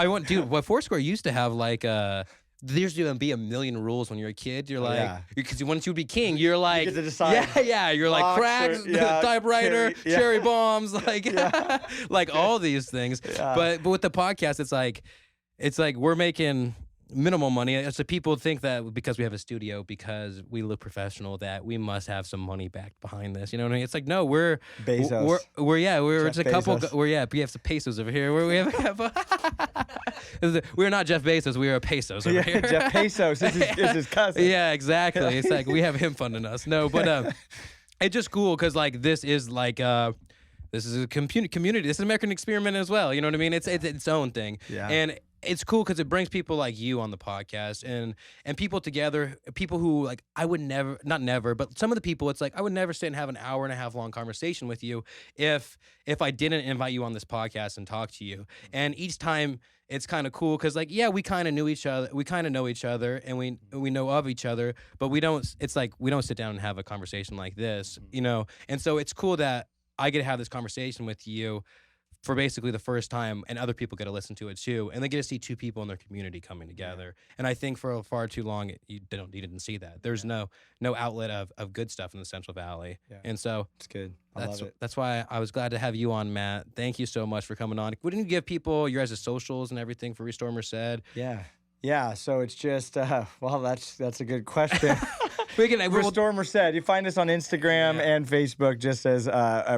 What Foursquare used to have, like, there used to be a million rules when you're a kid. You're like, because once you would be king, you're like, you get to decide. You're like cracks, typewriter, cherry bombs, like, like all these things. Yeah. But with the podcast, it's like we're making minimal money. So people think that because we have a studio, because we look professional, that we must have some money back behind this. You know what I mean? It's like, no, we're Bezos. We're Jeff just a couple. Bezos. We have some pesos over here. We have. We're not Jeff Bezos. We are pesos over here. Jeff Bezos is his cousin. Yeah, exactly. It's like we have him funding us. No, but it's just cool because like this is like this is a community. This is an American experiment as well. You know what I mean? It's its own thing. Yeah. And it's cool because it brings people like you on the podcast and people together, people who like I would never, not never, but some of the people, it's like I would never sit and have an hour and a half long conversation with you if I didn't invite you on this podcast and talk to you. And each time it's kind of cool because like, yeah, we kind of know each other and we know of each other, but we don't sit down and have a conversation like this, you know? And so it's cool that I get to have this conversation with you for basically the first time, and other people get to listen to it too, and they get to see two people in their community coming together. And I think for far too long, you didn't see that. There's no outlet of good stuff in the Central Valley, and so it's good. I love it. That's why I was glad to have you on, Matt. Thank you so much for coming on. Wouldn't you give people your guys' socials and everything for Restore Merced? Yeah. So it's just well, that's a good question. Restore Merced. You find us on Instagram and Facebook just as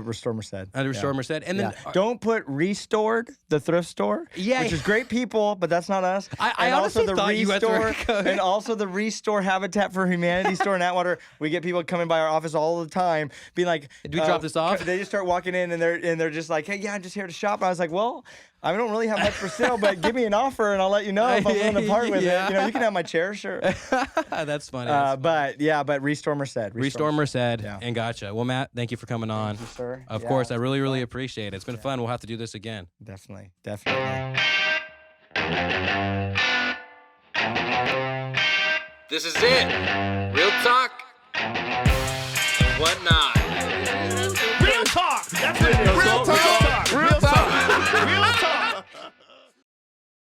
Restore Merced. Restore Merced. And then don't put Restored, the thrift store, which is great people, but that's not us. I honestly thought you had and also the Restore Habitat for Humanity store in Atwater. We get people coming by our office all the time, being like, "Did we drop this off?" They just start walking in and they're just like, "Hey, yeah, I'm just here to shop." And I was like, "Well, I don't really have much for sale, but give me an offer and I'll let you know if I'm willing to part with it. You know, you can have my chair, sure." That's funny. But Restore Merced. Restore Merced. And gotcha. Well, Matt, thank you for coming on. Thank you, sir. Of course, I really, really appreciate it. It's been fun. We'll have to do this again. Definitely. This is it. Real talk and whatnot.